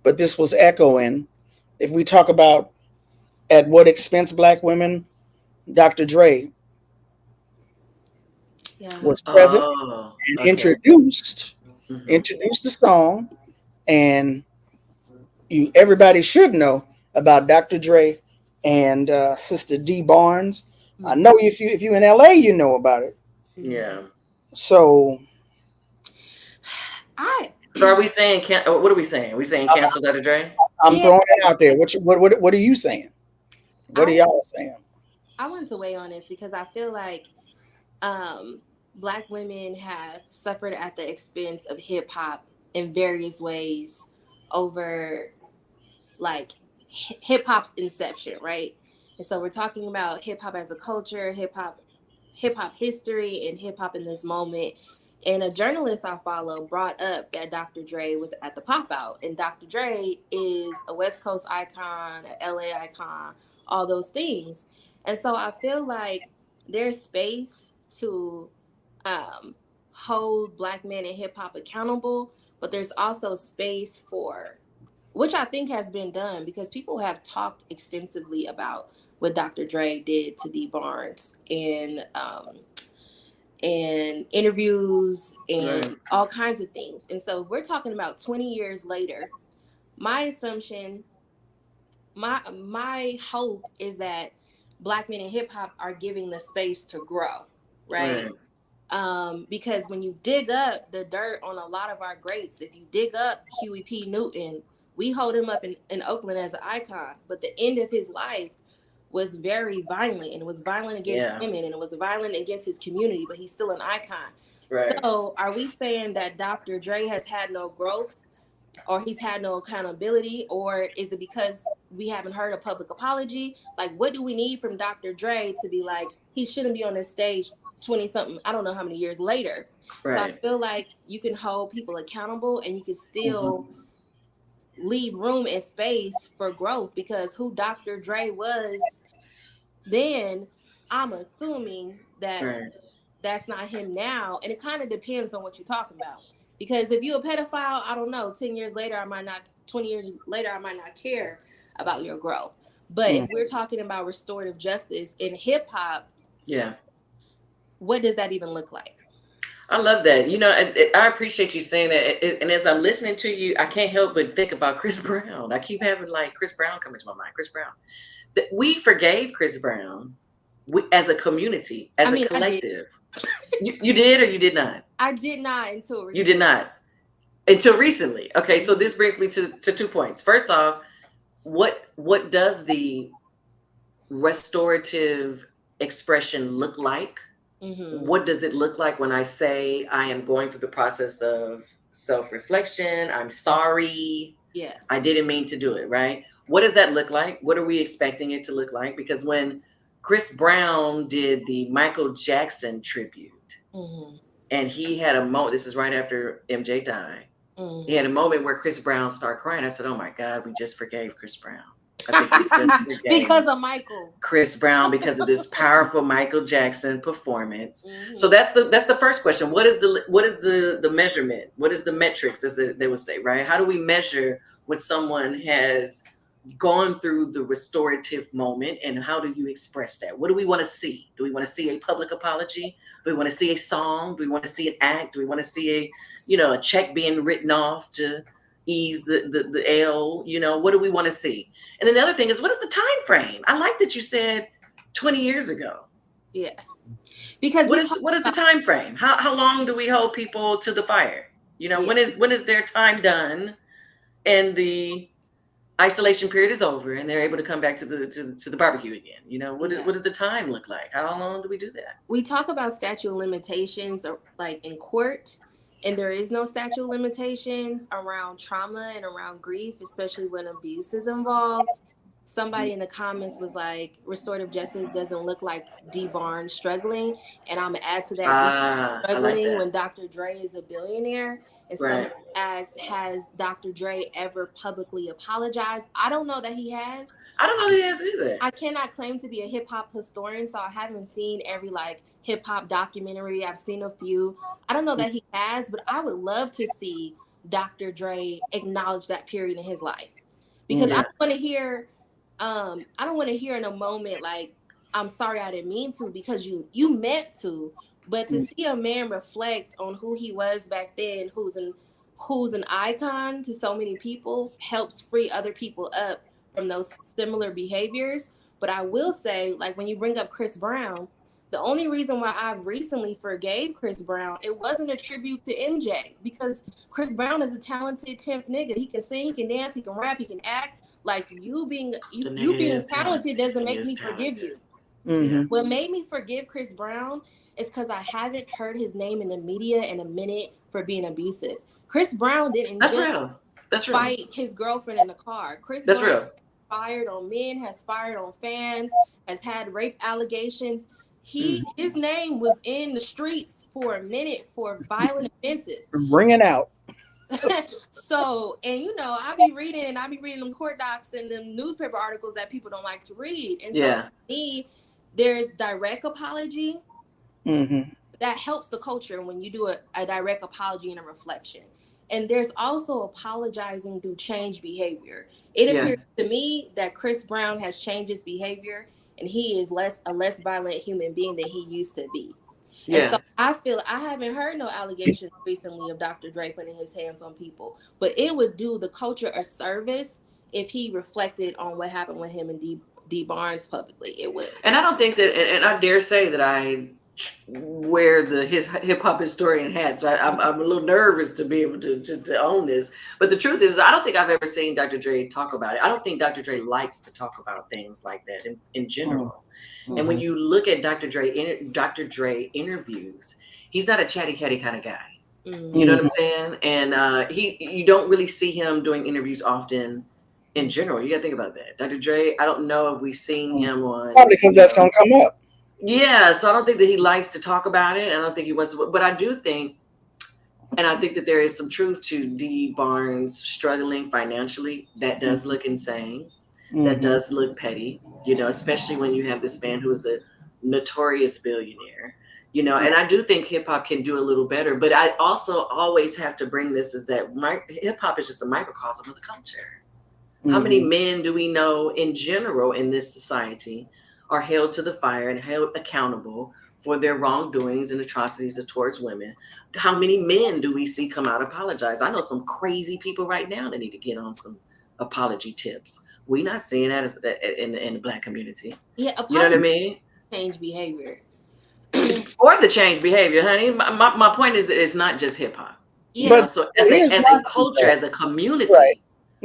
but this was echoing. If we talk about at what expense black women, Dr. Dre was present and introduced the song, and everybody should know about Dr. Dre and Sister D Barnes. I know if you in LA, you know about it. Yeah. So are we saying? What are we saying? Are we saying cancel Dr. Dre? I'm throwing it out there. What are you saying? What are y'all saying? I want to weigh on this because I feel like Black women have suffered at the expense of hip hop in various ways over like hip hop's inception, right? And so we're talking about hip hop as a culture, hip hop history, and hip hop in this moment. And a journalist I follow brought up that Dr. Dre was at the pop out, and Dr. Dre is a West Coast icon, an LA icon, all those things. And so I feel like there's space to hold Black men in hip hop accountable, but there's also space for, which I think has been done, because people have talked extensively about what Dr. Dre did to D Barnes in interviews and all kinds of things. And so we're talking about 20 years later. My assumption, my hope is that Black men in hip hop are giving the space to grow, right? Because when you dig up the dirt on a lot of our greats, if you dig up Huey P. Newton, we hold him up in Oakland as an icon, but the end of his life was very violent, and it was violent against women, and it was violent against his community, but he's still an icon. Right. So are we saying that Dr. Dre has had no growth, or he's had no accountability, or is it because we haven't heard a public apology? Like, what do we need from Dr. Dre to be like, he shouldn't be on this stage 20 something, I don't know how many years later. Right. So I feel like you can hold people accountable, and you can still leave room and space for growth, because who Dr. Dre was then, I'm assuming that that's not him now. And it kind of depends on what you're talking about. Because if you're a pedophile, I don't know, 10 years later, 20 years later, I might not care about your growth. But if we're talking about restorative justice in hip hop, what does that even look like? I love that. You know, I appreciate you saying that. And as I'm listening to you, I can't help but think about Chris Brown. I keep having like Chris Brown come into my mind. Chris Brown. We forgave Chris Brown as a community, as a collective. You did or you did not? I did not until recently. You did not until recently. Okay, so this brings me to 2 points. First off, what does the restorative expression look like? What does it look like when I say I am going through the process of self-reflection? I'm sorry. Yeah. I didn't mean to do it, right? What does that look like? What are we expecting it to look like? Because when Chris Brown did the Michael Jackson tribute, and he had a moment, this is right after MJ died, he had a moment where Chris Brown started crying. I said, oh my God, we just forgave Chris Brown. I think we just forgave because of Michael. Chris Brown, because of this powerful Michael Jackson performance. So that's the first question. What is the measurement? What is the metrics, as they would say, right? How do we measure when someone has gone through the restorative moment, and how do you express that? What do we want to see? Do we want to see a public apology? Do we want to see a song? Do we want to see an act? Do we want to see a check being written off to ease the L? What do we want to see? And then the other thing is, what is the time frame? I like that you said 20 years ago. Yeah. Because what is the time frame? How long do we hold people to the fire? When is their time done and the isolation period is over and they're able to come back to the barbecue again? What does the time look like? How long do we do that? We talk about statute of limitations like in court, and there is no statute of limitations around trauma and around grief, especially when abuse is involved. Somebody in the comments was like, restorative justice doesn't look like D Barnes struggling. And I'm gonna add to that, struggling like that when Dr. Dre is a billionaire. And asks, has Dr. Dre ever publicly apologized? I don't know that he has. I don't know that he has either. I cannot claim to be a hip hop historian, so I haven't seen every hip hop documentary. I've seen a few. I don't know that he has, but I would love to see Dr. Dre acknowledge that period in his life, because I don't want to hear. I don't want to hear in a moment like, I'm sorry I didn't mean to, because you meant to. But to see a man reflect on who he was back then, who's an icon to so many people, helps free other people up from those similar behaviors. But I will say, like, when you bring up Chris Brown, the only reason why I recently forgave Chris Brown, it wasn't a tribute to MJ, because Chris Brown is a talented 10th nigga. He can sing, he can dance, he can rap, he can act. Like, you being talented doesn't make me forgive you. Mm-hmm. What made me forgive Chris Brown is because I haven't heard his name in the media in a minute for being abusive. Chris Brown didn't fight his girlfriend in the car. Chris Brown fired on men, has fired on fans, has had rape allegations. His name was in the streets for a minute for violent offenses. Ringing out. So, and I be reading them court docs and them newspaper articles that people don't like to read. And so for me, there's direct apology. Mm-hmm. That helps the culture when you do a direct apology and a reflection. And there's also apologizing through change behavior. It appears to me that Chris Brown has changed his behavior, and he is a less violent human being than he used to be. Yeah. And so I feel I haven't heard no allegations recently of Dr. Dre putting his hands on people, but it would do the culture a service if he reflected on what happened with him and D Barnes publicly. It would. And I don't think that, and I dare say that I wear his hip hop historian hat, so I'm a little nervous to be able to own this. But the truth is, I don't think I've ever seen Dr. Dre talk about it. I don't think Dr. Dre likes to talk about things like that in general. Mm-hmm. And when you look at Dr. Dre interviews, he's not a chatty catty kind of guy. Mm-hmm. You know what I'm saying? And you don't really see him doing interviews often. In general, you got to think about that. Dr. Dre, I don't know if we've seen him on. Probably because that's going to come up. Yeah, so I don't think that he likes to talk about it. I don't think he wants to, but I do think, and I think that there is some truth to D. Barnes struggling financially. That does look insane. Mm-hmm. That does look petty, especially when you have this man who is a notorious billionaire, and I do think hip hop can do a little better. But I also always have to bring this is that hip hop is just a microcosm of the culture. Mm-hmm. How many men do we know in general in this society are held to the fire and held accountable for their wrongdoings and atrocities towards women? How many men do we see come out apologize? I know some crazy people right now that need to get on some apology tips. We're not seeing that in the Black community. Yeah, you know what I mean? Change behavior. Or the change behavior, honey. My point is, it's not just hip hop. Yeah. But so as a culture, as a community, right.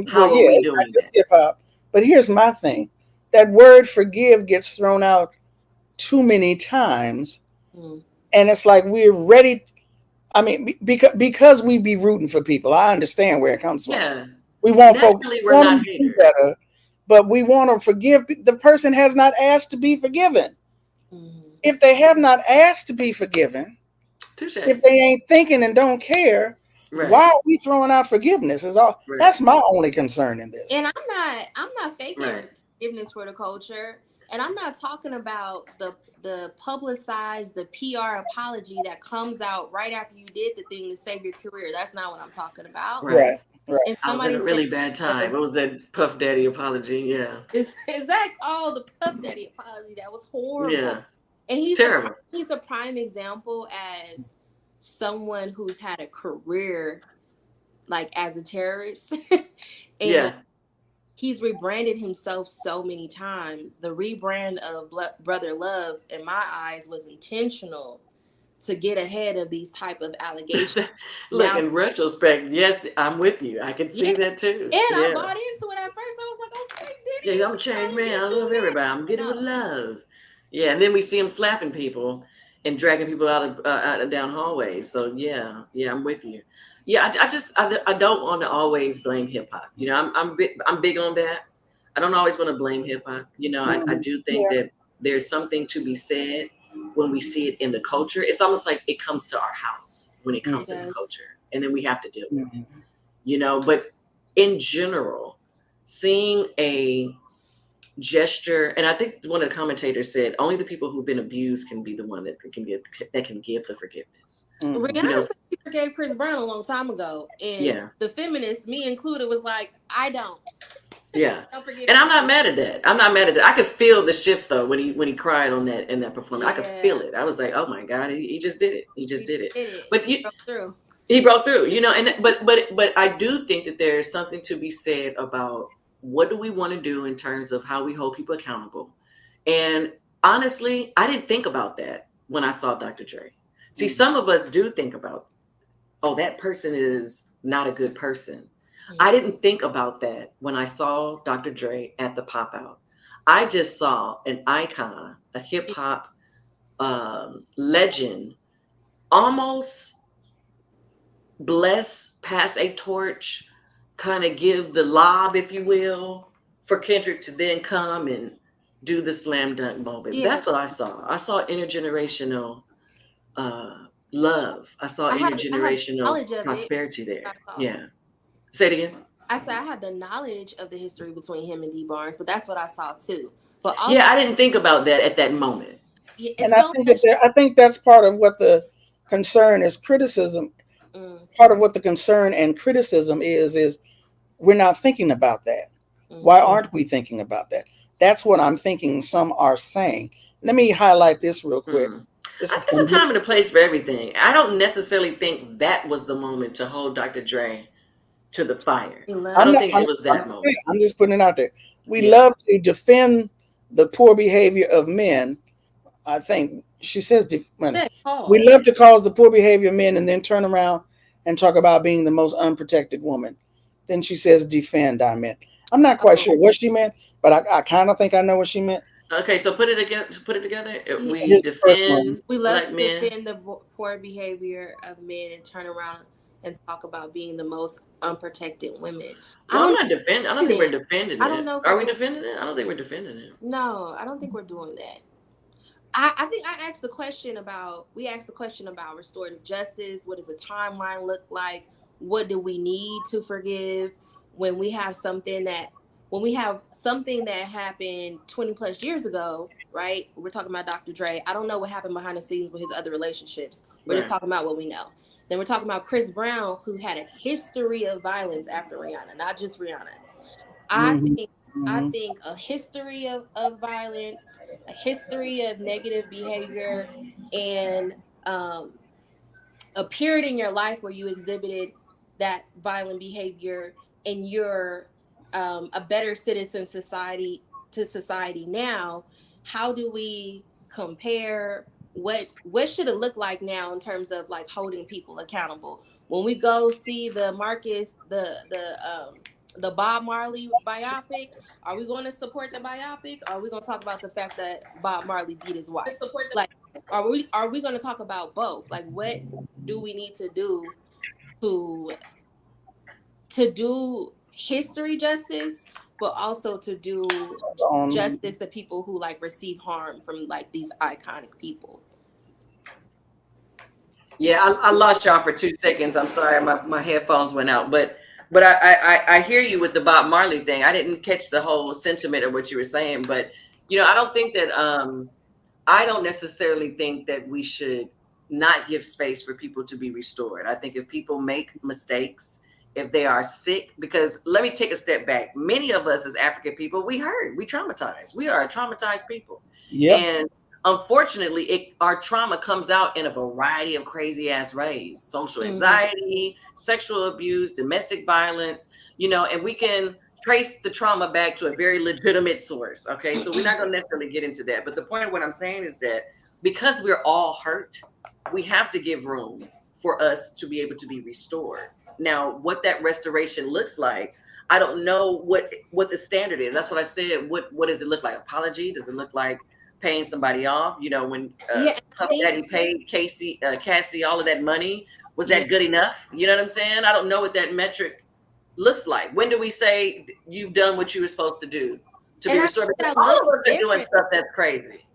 How are we doing not just hip hop. But here's my thing. That word forgive gets thrown out too many times. And it's like we're ready. I mean, because we be rooting for people. I understand where it comes from. Yeah. We want folks to do better, but we want to forgive. The person has not asked to be forgiven. Mm-hmm. If they have not asked to be forgiven, if they ain't thinking and don't care, why are we throwing out forgiveness? Is all. That's my only concern in this. And I'm not faking forgiveness for the culture, and I'm not talking about the publicized, the PR apology that comes out right after you did the thing to save your career. That's not what I'm talking about. Right. I was in a really bad time. It was that Puff Daddy apology. Yeah. It's exact. The Puff Daddy apology. That was horrible. Yeah. And he's terrible. He's a prime example as someone who's had a career like as a terrorist. And he's rebranded himself so many times. The rebrand of Brother Love, in my eyes, was intentional to get ahead of these type of allegations. Look, in retrospect, yes, I'm with you. I can see that too. And I bought into it at first. I was like, okay, Diddy. Yeah, I'm a changed man. I love everybody. I'm getting with love. Yeah, and then we see him slapping people and dragging people out of down hallways. So yeah, I'm with you. Yeah, I don't want to always blame hip hop. I'm big on that. I don't always want to blame hip hop. I do think that there's something to be said when we see it in the culture. It's almost like it comes to our house when it comes to the culture. and then we have to deal with it, you know. But in general, seeing a gesture, and I think one of the commentators said only the people who've been abused can be the one that can give the forgiveness. Rihanna You know, said she forgave Chris Brown a long time ago, and the feminists, me included, was like, I don't. Yeah, and I'm not mad at that. I'm not mad at that. I could feel the shift though when he cried on that in that performance. I could feel it. I was like, oh my God, he just did it. He just did it. But he broke through. You know, and but I do think that there's something to be said about what do we want to do in terms of how we hold people accountable. And honestly, I didn't think about that when I saw Dr. Dre. See, some of us do think about, oh, that person is not a good person. I didn't think about that when I saw Dr. Dre at the pop out. I just saw an icon, a hip hop legend, almost pass a torch, kind of give the lob, if you will, for Kendrick to then come and do the slam dunk moment. Yeah. That's what I saw. I saw intergenerational love. I saw intergenerational prosperity there. Yeah. Say it again. I said I had the knowledge of the history between him and D Barnes, but that's what I saw too. But also, yeah, I didn't think about that at that moment. Yeah, and I think that's part of what the concern is. Criticism. Part of what the concern and criticism is we're not thinking about that. Why aren't we thinking about that? That's what I'm thinking some are saying. Let me highlight this real quick. There's a time and a place for everything. I don't necessarily think that was the moment to hold Dr. Dre to the fire. I don't think it was that moment. I'm just putting it out there. We love to defend the poor behavior of men. I think she says we love to cause the poor behavior of men and then turn around and talk about being the most unprotected woman. Then she says defend, I meant. I'm not quite sure what she meant, but I kind of think I know what she meant. Okay, so put it together. We love to defend the poor behavior of men and turn around and talk about being the most unprotected women. I'm not defending. I don't think we're defending it. I don't know. Are we defending it? I don't think we're defending it. No, I don't think we're doing that. I think we asked a question about restorative justice. What does a timeline look like? What do we need to forgive when we have something that happened 20 plus years ago, right? We're talking about Dr. Dre. I don't know what happened behind the scenes with his other relationships. We're just talking about what we know. Then we're talking about Chris Brown, who had a history of violence after Rihanna, not just Rihanna. I think a history of violence, a history of negative behavior, and a period in your life where you exhibited that violent behavior and you're a better citizen to society now. How do we compare? What should it look like now in terms of like holding people accountable? When we go see the Bob Marley biopic, are we going to support the biopic? Or are we going to talk about the fact that Bob Marley beat his wife? Like, are we going to talk about both? Like, what do we need to do to do history justice, but also to do justice to people who like receive harm from like these iconic people? Yeah, I lost y'all for 2 seconds. I'm sorry, my headphones went out, but I hear you with the Bob Marley thing. I didn't catch the whole sentiment of what you were saying, but I don't think that I don't necessarily think that we should not give space for people to be restored. I think if people make mistakes, if they are sick, because let me take a step back. Many of us as African people, we traumatized. We are traumatized people. Yeah. And unfortunately, our trauma comes out in a variety of crazy ass ways: social anxiety, sexual abuse, domestic violence, and we can trace the trauma back to a very legitimate source. Okay. So we're not going to necessarily get into that. But the point of what I'm saying is that because we're all hurt, we have to give room for us to be able to be restored. Now, what that restoration looks like, I don't know what the standard is. That's what I said. What does it look like? Apology? Does it look like paying somebody off? When Puff Daddy paid Cassie all of that money, was that good enough? You know what I'm saying? I don't know what that metric looks like. When do we say you've done what you were supposed to do to be restored? Because all of us are doing stuff that's crazy.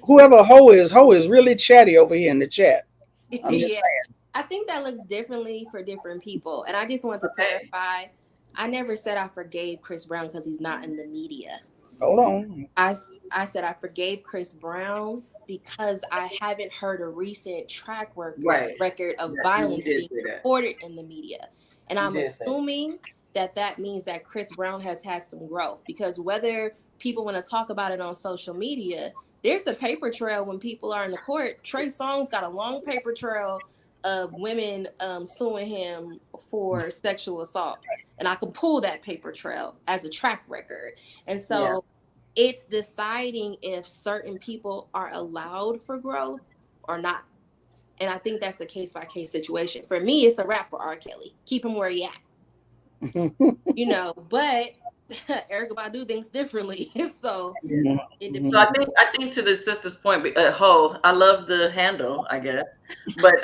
Whoever Ho is really chatty over here in the chat. I'm just saying. I think that looks differently for different people. And I just want to clarify, I never said I forgave Chris Brown because he's not in the media. Hold on. I said I forgave Chris Brown because I haven't heard a recent track record of violence being reported in the media. And I'm assuming that means that Chris Brown has had some growth, because whether people want to talk about it on social media, there's a paper trail when people are in the court. Trey Songz got a long paper trail of women suing him for sexual assault. And I can pull that paper trail as a track record. And so it's deciding if certain people are allowed for growth or not. And I think that's the case-by-case situation. For me, it's a wrap for R. Kelly. Keep him where he at. But Erykah Badu thinks differently. So it depends. So I think to the sister's point, Ho, I love the handle, I guess. But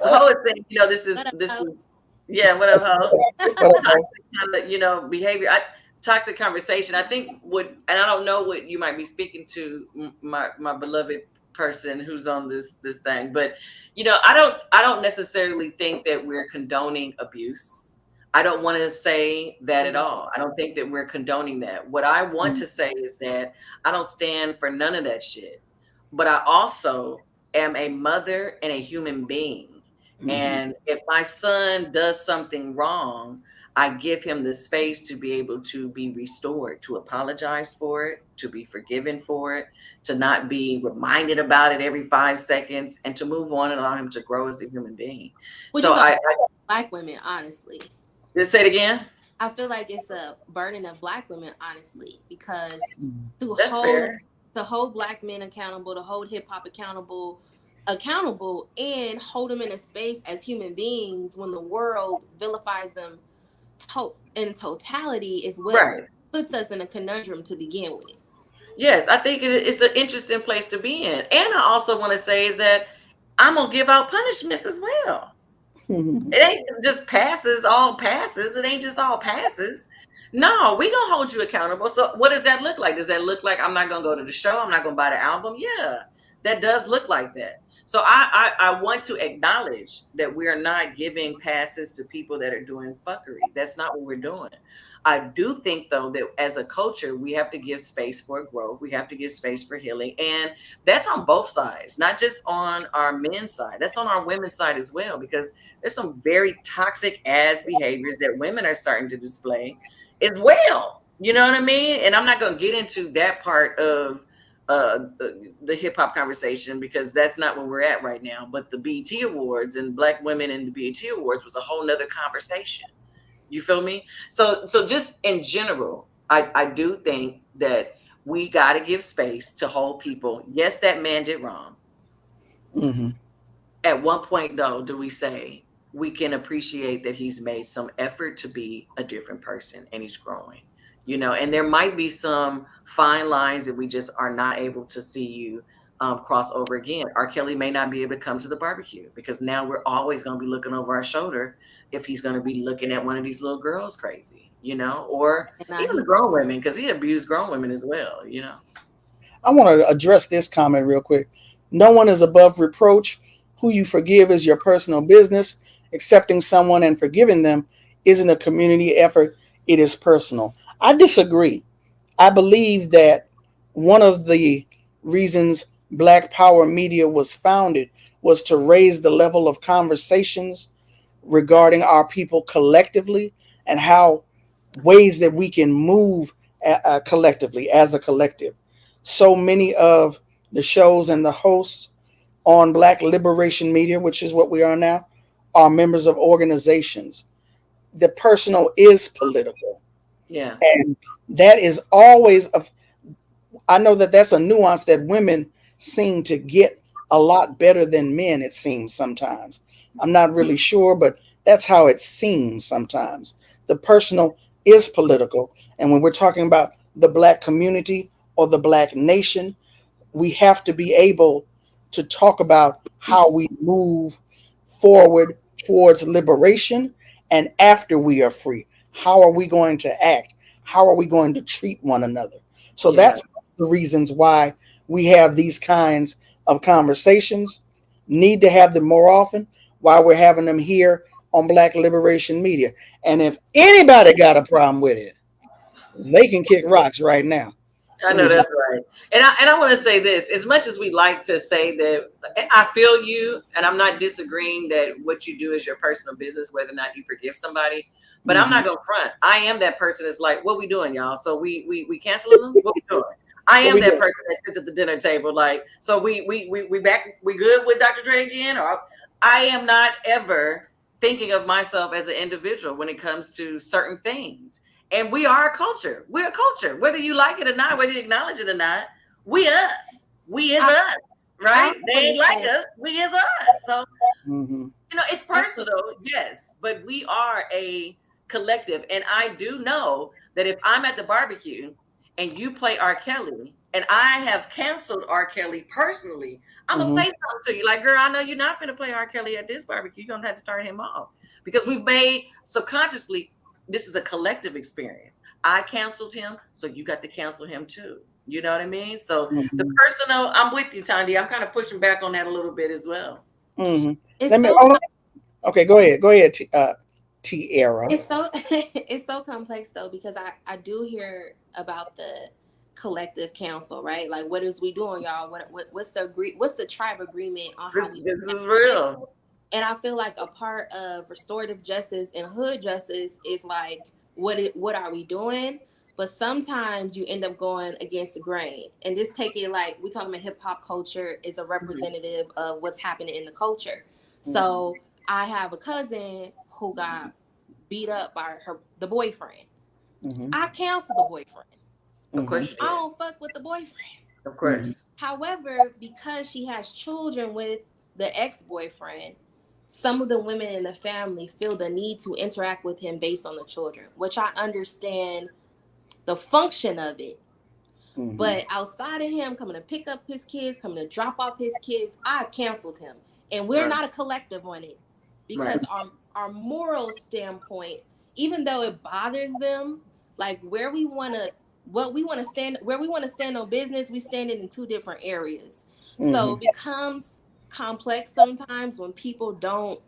Ho is saying, this is yeah, what up, Ho? Behavior. Toxic conversation. I think and I don't know what you might be speaking to, my beloved person who's on this thing, but I don't necessarily think that we're condoning abuse. I don't want to say that at all. I don't think that we're condoning that. What I want to say is that I don't stand for none of that shit. But I also am a mother and a human being. And if my son does something wrong, I give him the space to be able to be restored, to apologize for it, to be forgiven for it, to not be reminded about it every 5 seconds, and to move on and allow him to grow as a human being. Which is Black women, honestly. Just say it again. I feel like it's a burden of Black women, honestly, because to hold Black men accountable, to hold hip hop accountable, and hold them in a space as human beings when the world vilifies them in totality is what puts us in a conundrum to begin with. Yes, I think it's an interesting place to be in. And I also want to say is that I'm going to give out punishments as well. It ain't just all passes. It ain't just all passes. No, we going to hold you accountable. So what does that look like? Does that look like I'm not going to go to the show? I'm not going to buy the album? Yeah, that does look like that. So I want to acknowledge that we are not giving passes to people that are doing fuckery. That's not what we're doing. I do think, though, that as a culture, we have to give space for growth. We have to give space for healing. And that's on both sides, not just on our men's side. That's on our women's side as well, because there's some very toxic ass behaviors that women are starting to display as well. You know what I mean? And I'm not going to get into that part of the hip hop conversation, because that's not where we're at right now. But the BET Awards and Black women in the BET Awards was a whole nother conversation. You feel me? So just in general, I do think that we got to give space to hold people. Yes, that man did wrong. At one point, though, do we say we can appreciate that he's made some effort to be a different person and he's growing? And there might be some fine lines that we just are not able to see you cross over again. R. Kelly may not be able to come to the barbecue because now we're always going to be looking over our shoulder if he's going to be looking at one of these little girls crazy, or even the grown women, because he abused grown women as well, I want to address this comment real quick. No one is above reproach. Who you forgive is your personal business. Accepting someone and forgiving them isn't a community effort. It is personal. I disagree. I believe that one of the reasons Black Power Media was founded was to raise the level of conversations regarding our people collectively and how ways that we can move collectively as a collective. So many of the shows and the hosts on Black Liberation Media, which is what we are now, are members of organizations. The personal is political. Yeah. And that is always I know that that's a nuance that women seem to get a lot better than men, it seems sometimes. I'm not really sure, but that's how it seems sometimes. The personal is political. And when we're talking about the Black community or the Black nation, we have to be able to talk about how we move forward towards liberation. And after we are free, how are we going to act? How are we going to treat one another? So that's the reasons why we have these kinds of conversations, need to have them more often. while we're having them here on Black Liberation Media. And if anybody got a problem with it, they can kick rocks right now. I know that's right. And I want to say this, as much as we like to say that, I feel you, and I'm not disagreeing that what you do is your personal business, whether or not you forgive somebody, but I'm not going to front. I am that person that's like, what we doing, y'all? So we canceling them? What we doing? I am that person that sits at the dinner table like, so we back, we good with Dr. Dre again? Or I am not ever thinking of myself as an individual when it comes to certain things. And we are a culture. We're a culture. Whether you like it or not, whether you acknowledge it or not, we us. We is us, right? They ain't like us. We is us. So, it's personal, yes, but we are a collective. And I do know that if I'm at the barbecue and you play R. Kelly and I have canceled R. Kelly personally, I'm going to say something to you. Like, girl, I know you're not going to play R. Kelly at this barbecue. You're going to have to turn him off. Because we've made subconsciously, this is a collective experience. I canceled him, so you got to cancel him too. You know what I mean? So the personal, I'm with you, Tandy. I'm kind of pushing back on that a little bit as well. Okay, go ahead, Tiara. It's so complex though, because I do hear about the collective council, right? Like, what is we doing, y'all? What's the tribe agreement on how this is real? And I feel like a part of restorative justice and hood justice is like, what are we doing? But sometimes you end up going against the grain. And just take it like, we're talking about hip hop culture is a representative of what's happening in the culture. So I have a cousin who got beat up by the boyfriend. I canceled the boyfriend. Of course. I don't fuck with the boyfriend. Of course. However, because she has children with the ex-boyfriend, some of the women in the family feel the need to interact with him based on the children, which I understand the function of it. But outside of him coming to pick up his kids, coming to drop off his kids, I've canceled him. And we're not a collective on it, because our moral standpoint, even though it bothers them, like where we want to stand on business, we stand in two different areas. So it becomes complex sometimes when people don't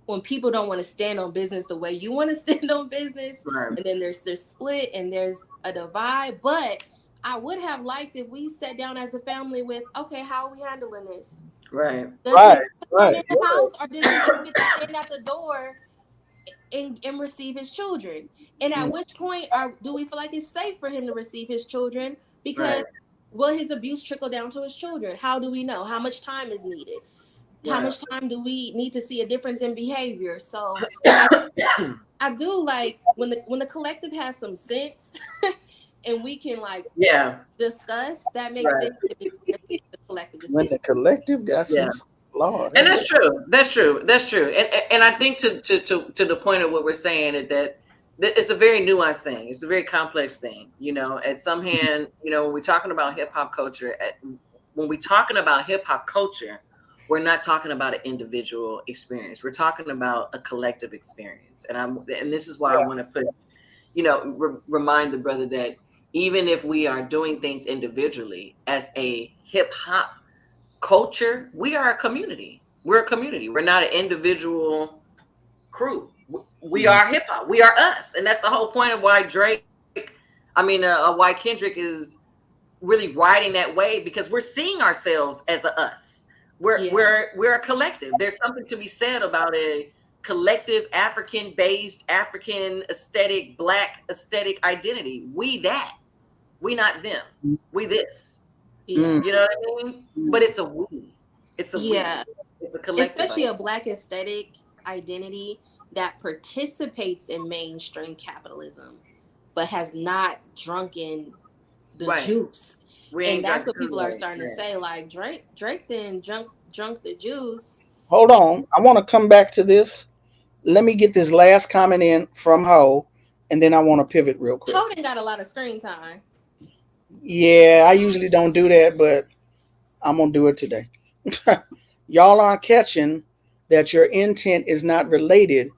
want to stand on business the way you want to stand on business, and then there's split and there's a divide. But I would have liked if we sat down as a family with, okay, how are we handling this? Right. Does he come in the house, or does he get to stand at the door and receive his children? And at which point do we feel like it's safe for him to receive his children? Because will his abuse trickle down to his children? How do we know? How much time is needed? How much time do we need to see a difference in behavior? So I do like when the collective has some sense and we can discuss, that makes sense to me. The collective when the collective got some Lord. And that's true. That's true. And I think to the point of what we're saying, that it's a very nuanced thing. It's a very complex thing. At some hand, when we're talking about hip hop culture, we're not talking about an individual experience. We're talking about a collective experience. And this is why I want to put, remind the brother that even if we are doing things individually as a hip hop culture, we are a community. We're a community. We're not an individual crew. We are hip hop. We are us. And that's the whole point of why why Kendrick is really riding that wave, because we're seeing ourselves as a us. We're a collective. There's something to be said about a collective African-based, African aesthetic, Black aesthetic identity. We that. We not them. We this. You know what I mean? But it's a we. It's a we. It's a collective. Especially a Black aesthetic identity that participates in mainstream capitalism, but has not drunken the juice. And that's what people are starting to say, like Drake then drunk the juice. Hold on. I want to come back to this. Let me get this last comment in from Ho, and then I want to pivot real quick. Ho done got a lot of screen time. Yeah, I usually don't do that, but I'm going to do it today. Y'all aren't catching that your intent is not related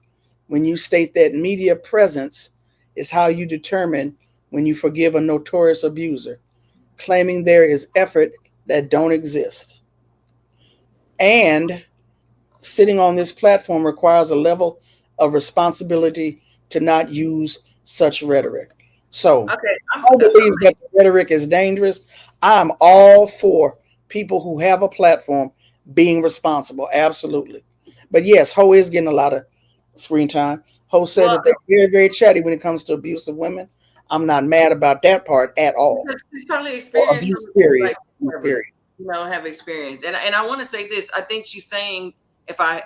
when you state that media presence is how you determine when you forgive a notorious abuser, claiming there is effort that don't exist. And sitting on this platform requires a level of responsibility to not use such rhetoric. So Okay, I believe that the rhetoric is dangerous. I'm all for people who have a platform being responsible. Absolutely. But yes, Ho is getting a lot of screen time. Ho said well, that they're very, very chatty when it comes to abuse of women. I'm not mad about that part at all. because she's probably Or experienced abuse, some period. like Abuse, service, period. have experience. And I want to say this. I think she's saying, if I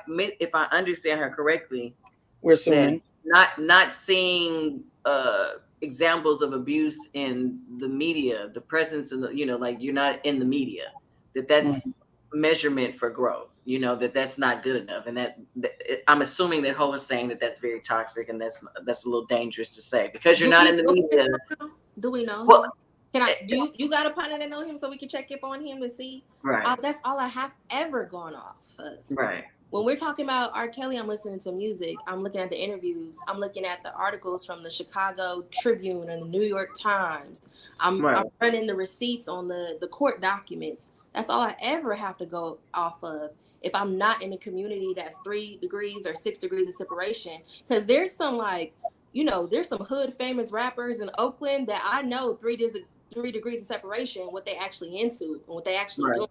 understand her correctly, We're that assuming. not seeing examples of abuse in the media, the presence in the, like you're not in the media, that's Mhm. measurement for growth, that's not good enough. And I'm assuming that Ho is saying that that's very toxic, and that's a little dangerous to say because you're Do not we in the know media. him? Do we know Well, him? Can I do you got a partner that know him so we can check up on him and see? right, That's all I have ever gone off of. right, When we're talking about R. Kelly, I'm listening to music. I'm looking at the interviews. I'm looking at the articles from the Chicago Tribune and the New York Times. I'm right, running the receipts on the court documents. That's all I ever have to go off of if I'm not in a community that's 3 degrees or 6 degrees of separation. Because there's some there's some hood famous rappers in Oakland that I know 3 degrees of separation, what they actually into and what they actually right. doing.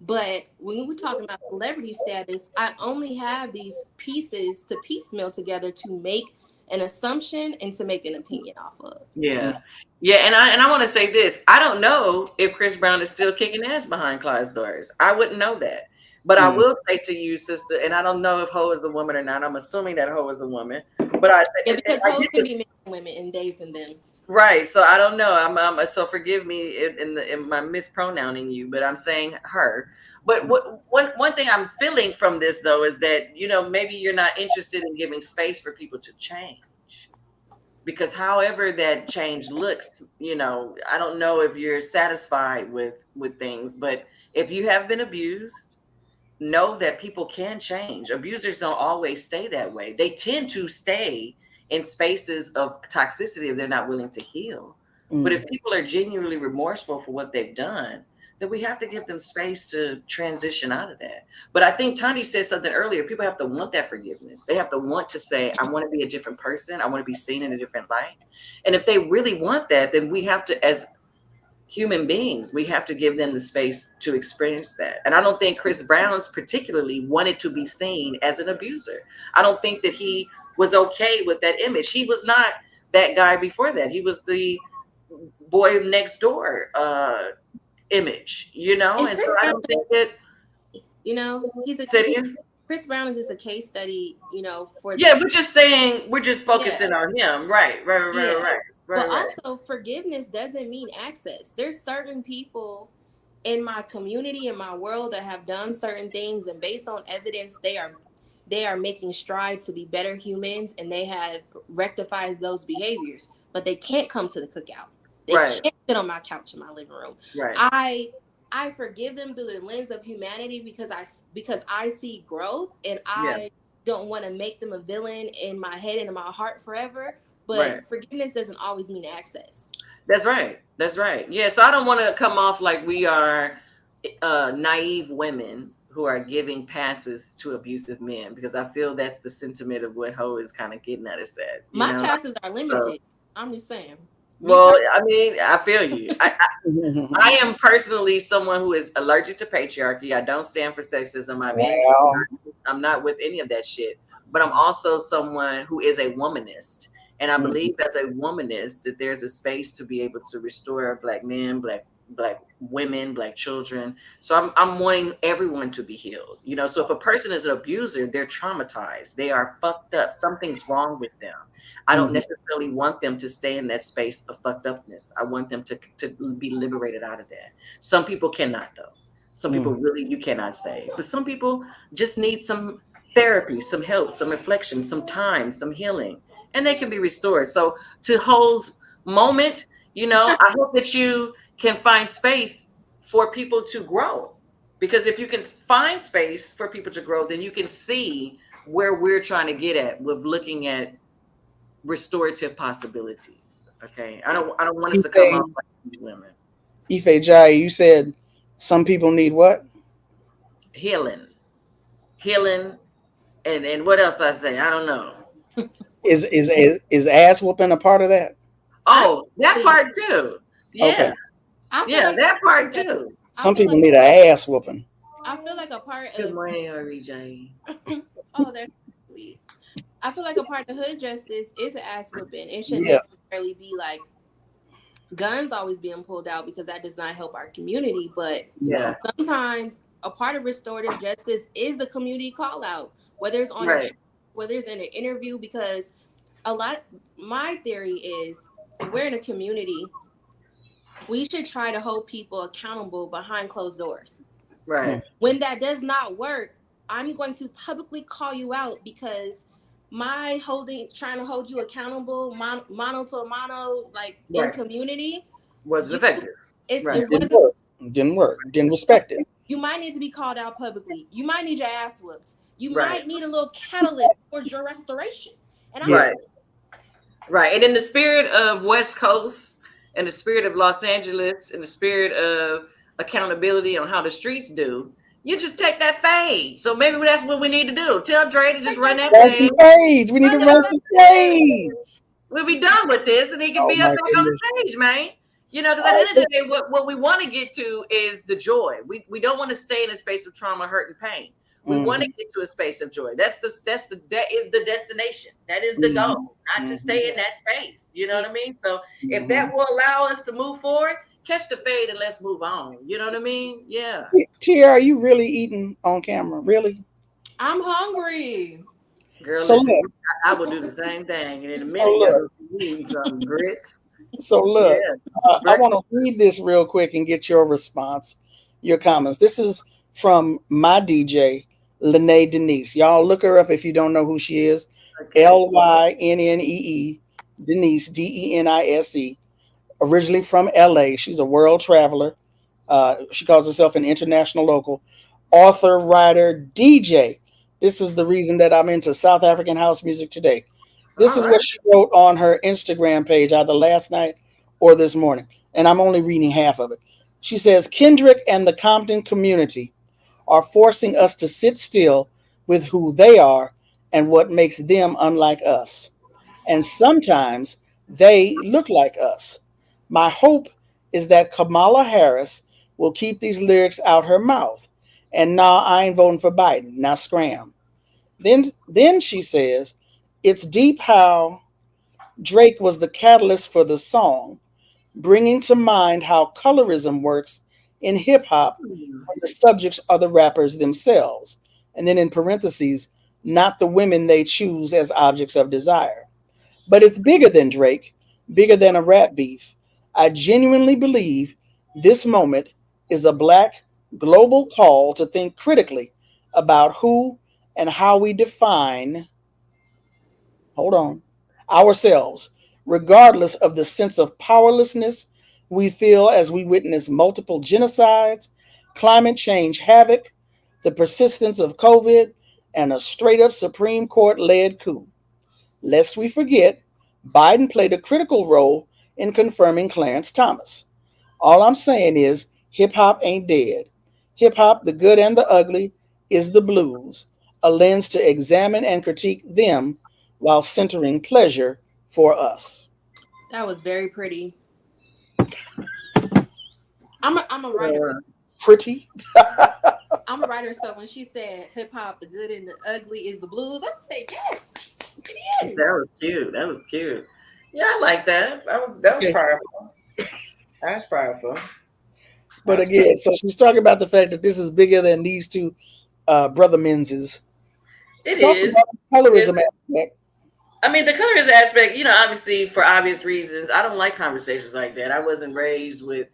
But when we're talking about celebrity status, I only have these pieces to piecemeal together to make an assumption and to make an opinion off of. Yeah. Yeah, and I want to say this. I don't know if Chris Brown is still kicking ass behind closed doors. I wouldn't know that. But I Mhm. will say to you, sister, and I don't know if Ho is a woman or not. I'm assuming that Ho is a woman. But Yeah, and because I hoes get can be men and women in days and thems. right. So I don't know. So forgive me in my mispronouncing you, but I'm saying her. But one thing I'm feeling from this though is that maybe you're not interested in giving space for people to change, because however that change looks, I don't know if you're satisfied with things. But if you have been abused, know that people can change. Abusers don't always stay that way. They tend to stay in spaces of toxicity if they're not willing to heal. But if Mhm. people are genuinely remorseful for what they've done, then we have to give them space to transition out of that. But I think Tani said something earlier. People have to want that forgiveness. They have to want to say, I want to be a different person. I want to be seen in a different light. And if they really want that, then we have to, as human beings, we have to give them the space to experience that. And I don't think Chris Brown particularly wanted to be seen as an abuser. I don't think that he was okay with that image. He was not that guy before that. He was the boy next door image, And and so Chris I Brown, don't think that. he's a Say it again. Chris Brown is just a case study, for Yeah, this. we're just Yeah, focusing on him. yeah. But Right. also, forgiveness doesn't mean access. There's certain people in my community, in my world, that have done certain things, and based on evidence, they are making strides to be better humans, and they have rectified those behaviors. But they can't come to the cookout. They Right, can't sit on my couch in my living room. right, I forgive them through the lens of humanity because I see growth, and yes, I don't want to make them a villain in my head and in my heart forever. right. But forgiveness doesn't always mean access. That's right. That's right. Yeah. So I don't want to come off like we are naive women who are giving passes to abusive men, because I feel that's the sentiment of what Ho is kind of getting at us at, My passes are So, limited. I'm just saying. Me well, personally, I mean, I feel you. I am personally someone who is allergic to patriarchy. I don't stand for sexism. Wow. I'm not with any of that shit. But I'm also someone who is a womanist. And I Mhm. believe as a womanist that there's a space to be able to restore Black men, black women, Black children. So I'm wanting everyone to be healed. So if a person is an abuser, they're traumatized. They are fucked up. Something's wrong with them. I don't Mhm. necessarily want them to stay in that space of fucked upness. I want them to be liberated out of that. Some people cannot, though. Some people Mhm. really you cannot save. But some people just need some therapy, some help, some reflection, some time, some healing, and they can be restored. So to Ho's moment, I hope that you can find space for people to grow. Because if you can find space for people to grow, then you can see where we're trying to get at with looking at restorative possibilities. Okay. I don't want us to come off Ife, like women. Ife JIe, you said some people need what? Healing. healing, and what else I say? I don't know. Is ass whooping a part of that? Oh, that part too. Yeah. Okay. Yeah, that part too. Some people need an ass whooping. I feel like a part Good of morning, IFe JIe. oh, that's sweet. I feel like a part of hood justice is an ass whooping. It shouldn't Yes. necessarily be like guns always being pulled out because that does not help our community. But Yeah. sometimes a part of restorative justice is the community call out, whether it's on Right. whether it's in an interview, because my theory is if we're in a community, we should try to hold people accountable behind closed doors. Right. When that does not work, I'm going to publicly call you out because my trying to hold you accountable, mano to mano, like in community, wasn't effective. It Didn't work. Didn't respect it. You might need to be called out publicly. You might need your ass whooped. You might need a little catalyst towards your restoration. And right. And in the spirit of West Coast, in the spirit of Los Angeles, in the spirit of accountability on how the streets do, you just take that fade. So maybe that's what we need to do. Tell Dre to just run that fade. Fades. We need to run some fades. We'll be done with this, and he can be up back on the stage, man. You know, because at the end of the day, what we want to get to is the joy. We don't want to stay in a space of trauma, hurt, and pain. We want to get to a space of joy. That is the destination. That is the goal. Not to stay in that space. You know what I mean? So if that will allow us to move forward, catch the fade and let's move on. You know what I mean? Yeah. Tiara, are you really eating on camera? Really? I'm hungry. Girl, so listen, I will do the same thing. And in a minute, you'll eat some grits. So look, I want to read this real quick and get your response, your comments. This is from my DJ, Lene Denise. Y'all look her up if you don't know who she is. Okay. Lynnee Denise, Denise. Originally from LA. She's a world traveler. She calls herself an international local. Author, writer, DJ. This is the reason that I'm into South African house music today. This is what she wrote on her Instagram page either last night or this morning. And I'm only reading half of it. She says, Kendrick and the Compton community are forcing us to sit still with who they are and what makes them unlike us. And sometimes they look like us. My hope is that Kamala Harris will keep these lyrics out her mouth. And nah, I ain't voting for Biden. Now scram. Then she says, it's deep how Drake was the catalyst for the song, bringing to mind how colorism works in hip hop when the subjects are the rappers themselves. And then in parentheses, not the women they choose as objects of desire. But it's bigger than Drake, bigger than a rap beef. I genuinely believe this moment is a Black global call to think critically about who and how we define ourselves, regardless of the sense of powerlessness we feel as we witness multiple genocides, climate change havoc, the persistence of COVID, and a straight-up Supreme Court-led coup. Lest we forget, Biden played a critical role in confirming Clarence Thomas. All I'm saying is, hip-hop ain't dead. Hip-hop, the good and the ugly, is the blues, a lens to examine and critique them while centering pleasure for us. That was very pretty. I'm a writer. Pretty? I'm a writer, so when she said hip hop, the good and the ugly is the blues, I say yes. That was cute. That was cute. Yeah, I like that. That was powerful. That's powerful. But again, so she's talking about the fact that this is bigger than these two brother men's. It is. Colorism aspect. I mean, the colorism aspect, obviously for obvious reasons, I don't like conversations like that. I wasn't raised with,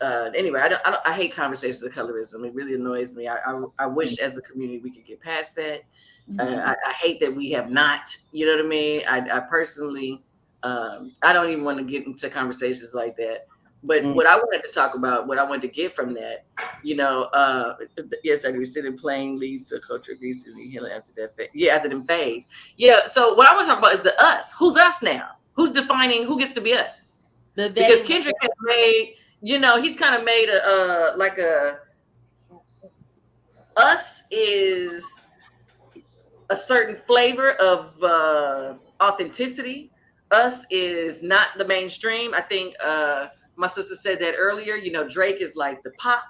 anyway, I hate conversations of colorism. It really annoys me. I wish as a community we could get past that. I hate that we have not, you know what I mean? I personally, I don't even want to get into conversations like that. But what I wanted to talk about, what I wanted to get from that, yes, I do sit in playing leads to a culture of obesity healing after that. After them phase. Yeah. So what I want to talk about is the us. Who's us now? Who's defining who gets to be us? Because Kendrick has made, he's kind of made us is a certain flavor of authenticity. Us is not the mainstream. I think my sister said that earlier. You know, Drake is like the pop.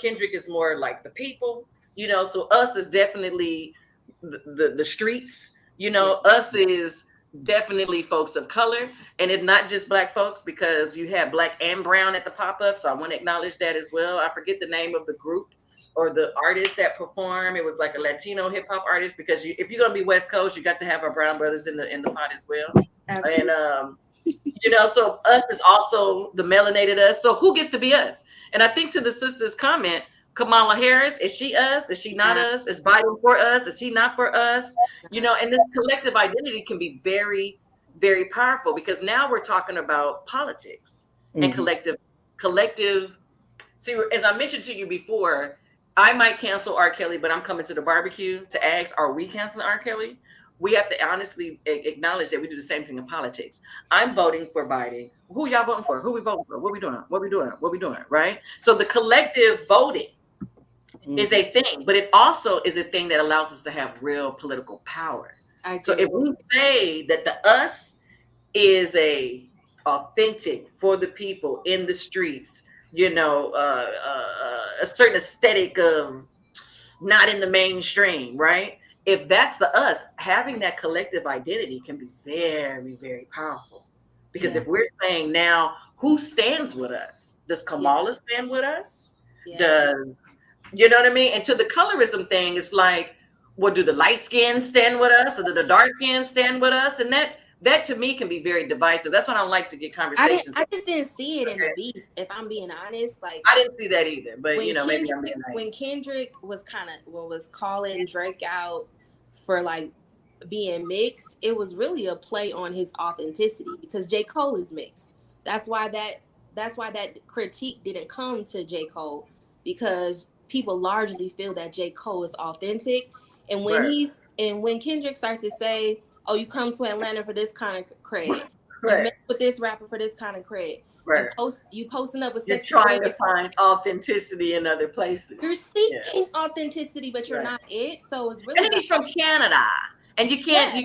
Kendrick is more like the people. You know, so us is definitely the streets. You know, us is definitely folks of color, and it's not just black folks, because you have black and brown at the pop-up. So I want to acknowledge that as well. I forget the name of the group or the artist that perform. It was like a Latino hip hop artist, because if you're gonna be West Coast, you got to have our brown brothers in the pot as well. Absolutely. And you know, so us is also the melanated us. So who gets to be us? And I think to the sister's comment, Kamala Harris, is she us? Is she not us? Is Biden for us? Is he not for us? You know, and this collective identity can be very, very powerful, because now we're talking about politics and collective. See, as I mentioned to you before, I might cancel R. Kelly, but I'm coming to the barbecue to ask, are we canceling R. Kelly? We have to honestly acknowledge that we do the same thing in politics. I'm voting for Biden. Who y'all voting for? Who we voting for? What we doing? What we doing? What we doing? Right? So the collective voting is a thing, but it also is a thing that allows us to have real political power. So if we say that the us is a authentic for the people in the streets, you know, a certain aesthetic of not in the mainstream, right? If that's the us, having that collective identity can be very, very powerful. Because if we're saying now, who stands with us? Does Kamala stand with us? Does, you know what I mean? And to the colorism thing, it's like, well, do the light skins stand with us, or do the dark skins stand with us? And that to me can be very divisive. That's why I don't like to get conversations. I just didn't see it in the beef, if I'm being honest. Like, I didn't see that either. But you know, maybe I'm being nice. When Kendrick was calling Drake out for like being mixed, it was really a play on his authenticity, because J. Cole is mixed. That's why that critique didn't come to J. Cole, because people largely feel that J. Cole is authentic. And when Kendrick starts to say, oh, you come to Atlanta for this kind of cred, you mess with this rapper for this kind of cred, you posting up with you're trying to find authenticity in other places. You're seeking authenticity, but you're not it. So it's really. And he's from Canada, and you can't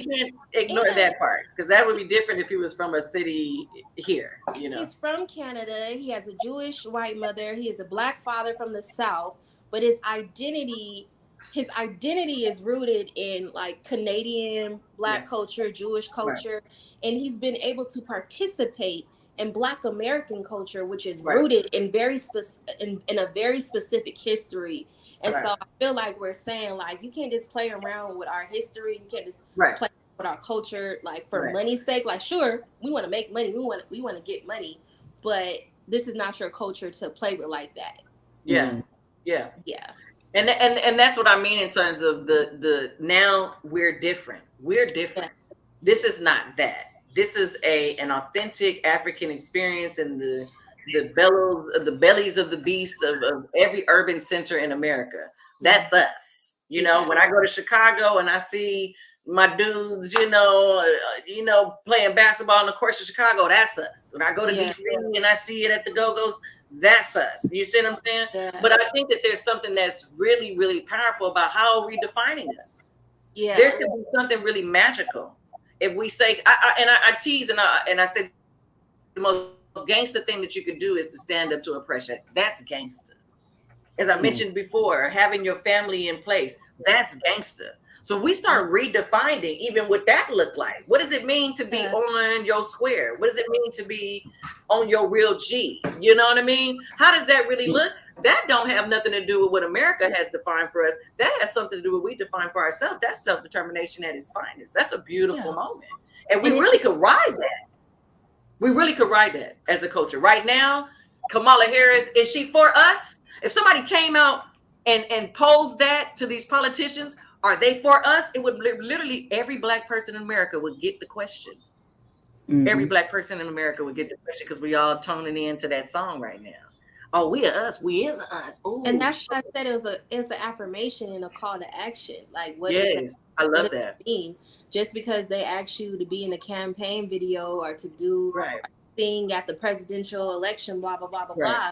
ignore that part, because that would be different if he was from a city here. You know, he's from Canada. He has a Jewish white mother. He is a black father from the South, but his identity is rooted in like Canadian black culture, Jewish culture, and he's been able to participate in Black American culture, which is rooted in in a very specific history. And so I feel like we're saying, like, you can't just play around with our history. You can't just play with our culture, like, for money's sake. Like, sure, we want to make money. We want to get money, but this is not your culture to play with like that. Yeah. And that's what I mean in terms of the now we're different. We're different. This is not that. This is an authentic African experience in the bellies of the beasts of every urban center in America. That's us. You know, when I go to Chicago and I see my dudes, you know, playing basketball on the course of Chicago, that's us. When I go to DC and I see it at the Go-Go's, that's us. You see what I'm saying? But I think that there's something that's really, really powerful about how we're defining us. There could be something really magical if we say, I tease and I say the most gangster thing that you could do is to stand up to oppression. That's gangster. As I mentioned before, having your family in place, that's gangster. So we start redefining even what that looked like. What does it mean to be on your square? What does it mean to be on your real G? You know what I mean? How does that really look? That don't have nothing to do with what America has defined for us. That has something to do with what we define for ourselves. That's self-determination at its finest. That's a beautiful moment. And we really could ride that. We really could ride that as a culture. Right now, Kamala Harris, is she for us? If somebody came out and posed that to these politicians, are they for us? It would literally, every black person in America would get the question. Every black person in America would get the question, because we all tuning into that song right now. Oh, we are us. We is us. Ooh, and that's why I said it's an affirmation and a call to action. Like, what does that, I love that mean? Just because they ask you to be in a campaign video or to do thing at the presidential election, blah blah blah blah blah,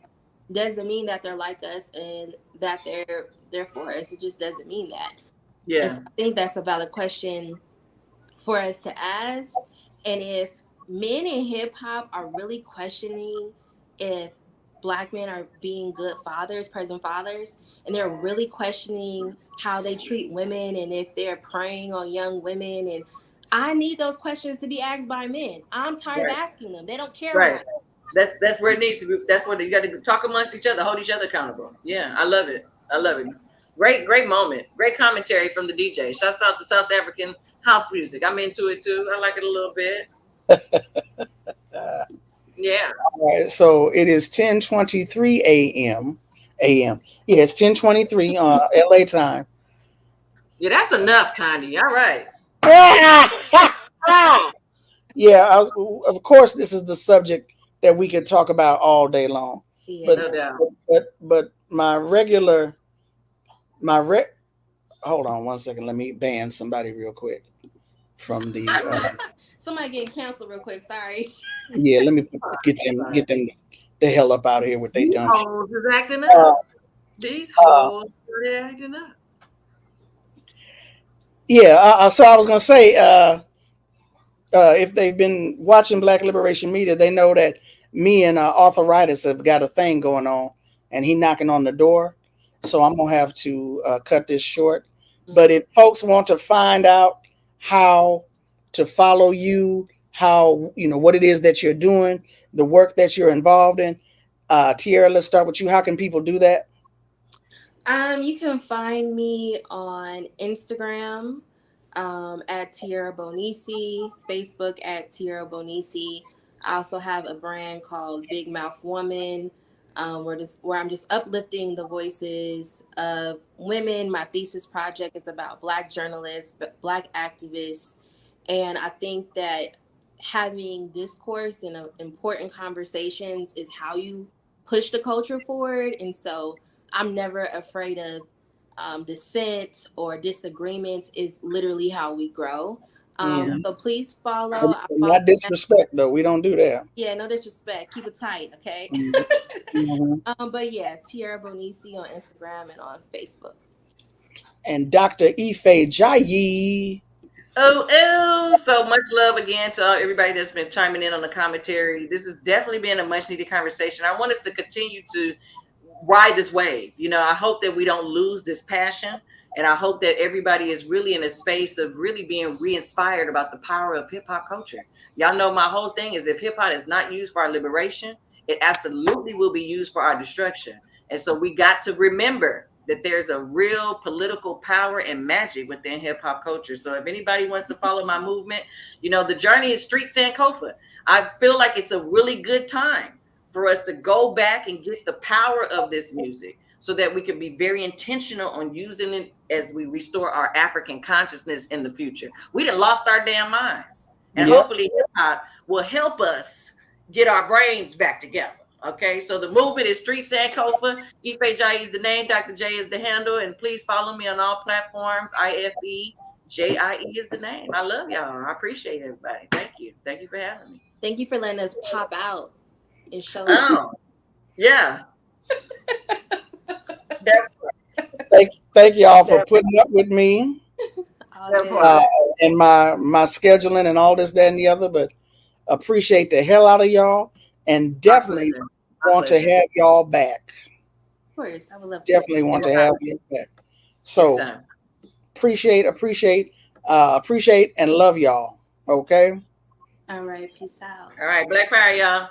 doesn't mean that they're like us and that they're for us. It just doesn't mean that. Yeah. And so I think that's a valid question for us to ask. And if men in hip hop are really questioning if Black men are being good fathers, present fathers, and they're really questioning how they treat women and if they're preying on young women, and I need those questions to be asked by men. I'm tired of asking them. They don't care Right. enough. That's where it needs to be. That's where you got to talk amongst each other, hold each other accountable. Yeah, I love it. I love it. Great moment. Great commentary from the DJ. Shouts out to South African house music. I'm into it too. I like it a little bit. Yeah. All right, so it is 10:23 a.m. Yeah, it's 10:23 LA time. Yeah, that's enough, Tiny. All right. Yeah, of course, this is the subject that we could talk about all day long. Yeah. No doubt. But hold on one second. Let me ban somebody real quick from the. Somebody getting canceled real quick. Sorry. Yeah, let me get them the hell up out of here with they These dumb shit. hoes is acting up. These hoes are acting up. Yeah, so I was gonna say, if they've been watching Black Liberation Media, they know that me and Arthritis have got a thing going on, and he knocking on the door. So I'm gonna have to cut this short. But if folks want to find out how to follow you, how what it is that you're doing, the work that you're involved in, Tiara, let's start with you. How can people do that? You can find me on Instagram at Tiara Mbonisi, Facebook at Tiara Mbonisi. I also have a brand called Big Mouth Woman, where I'm just uplifting the voices of women. My thesis project is about Black journalists, Black activists, and I think that having discourse and important conversations is how you push the culture forward. And so I'm never afraid of dissent or disagreements. Is literally how we grow. So please follow. Not disrespect though. We don't do that. Yeah, no disrespect. Keep it tight, okay? Mm-hmm. But yeah, Tiara Mbonisi on Instagram and on Facebook. And Dr. IFe JIe. So much love again to everybody that's been chiming in on the commentary. This has definitely been a much needed conversation. I want us to continue to ride this wave. I hope that we don't lose this passion, and I hope that everybody is really in a space of really being re-inspired about the power of hip-hop culture. Y'all know my whole thing is, if hip-hop is not used for our liberation, it absolutely will be used for our destruction. And so we got to remember that there's a real political power and magic within hip-hop culture. So if anybody wants to follow my movement, the journey is Street Sankofa. I feel like it's a really good time for us to go back and get the power of this music, so that we can be very intentional on using it as we restore our African consciousness in the future. We done lost our damn minds, and hopefully hip hop will help us get our brains back together. Okay, so the movement is Street Sankofa. IFe JIe is the name, Dr. J is the handle, and please follow me on all platforms. IFe JIe is the name. I love y'all. I appreciate everybody. Thank you for having me. Thank you for letting us pop out and show up. Oh, yeah. Thank y'all for putting up with me and my scheduling and all this, that, and the other. But appreciate the hell out of y'all, and definitely want to have y'all back. Of course, I would love to. Definitely want to have you back. So appreciate, and love y'all. Okay. All right. Peace out. All right. Black Power, y'all.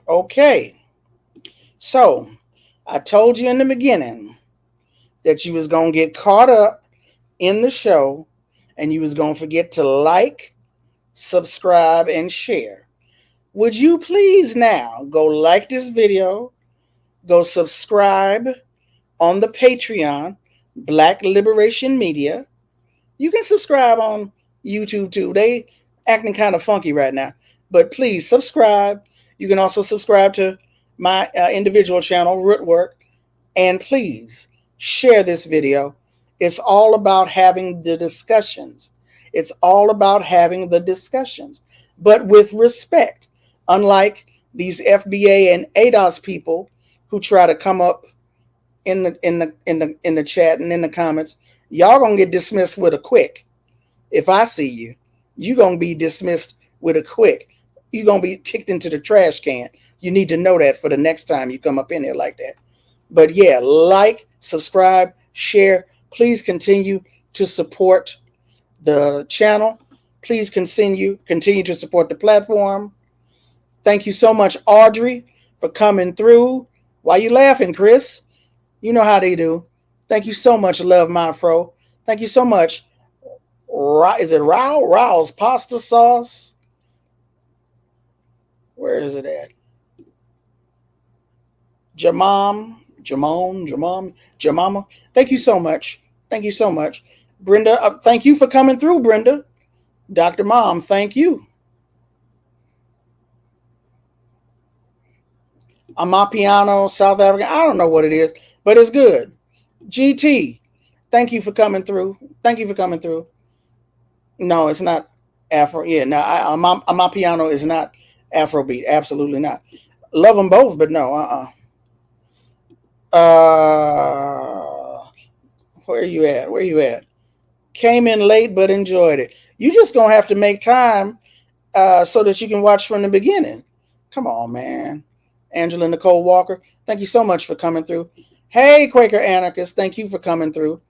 Okay, so I told you in the beginning that you was gonna get caught up in the show, and you was gonna forget to like, subscribe, and share. Would you please now go like this video, go subscribe on the Patreon, Black Liberation Media. You can subscribe on YouTube too. They acting kind of funky right now, but please subscribe. You can also subscribe to my individual channel, Rootwork, and please share this video. It's all about having the discussions. It's all about having the discussions, but with respect. Unlike these FBA and ADOS people who try to come up in the chat and in the comments, y'all gonna get dismissed with a quick. If I see you, you gonna be dismissed with a quick. You gonna be kicked into the trash can. You need to know that for the next time you come up in here like that. But yeah, like, subscribe, share. Please continue to support the channel. Please continue to support the platform. Thank you so much, Audrey, for coming through. Why you laughing, Chris? You know how they do. Thank you so much, Love My Fro. Thank you so much. Is it Rao's pasta sauce? Where is it at? Jamama. Thank you so much. Thank you so much. Brenda, thank you for coming through, Brenda. Dr. Mom, thank you. Amapiano, South African. I don't know what it is, but it's good. GT, thank you for coming through. Thank you for coming through. No, it's not Afro. Yeah, no, Amapiano is not Afrobeat. Absolutely not. Love them both, but no, where are you at? Where are you at? Came in late, but enjoyed it. You just gonna have to make time so that you can watch from the beginning. Come on, man. Angela Nicole Walker, thank you so much for coming through. Hey, Quaker Anarchist, thank you for coming through.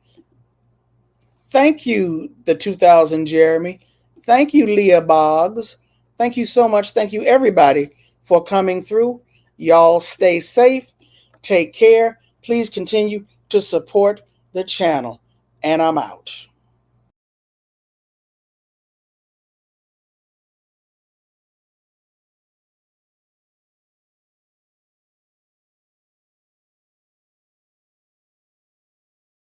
Thank you, the 2000 Jeremy. Thank you, Leah Boggs. Thank you so much. Thank you, everybody, for coming through. Y'all stay safe. Take care. Please continue to support the channel. And I'm out.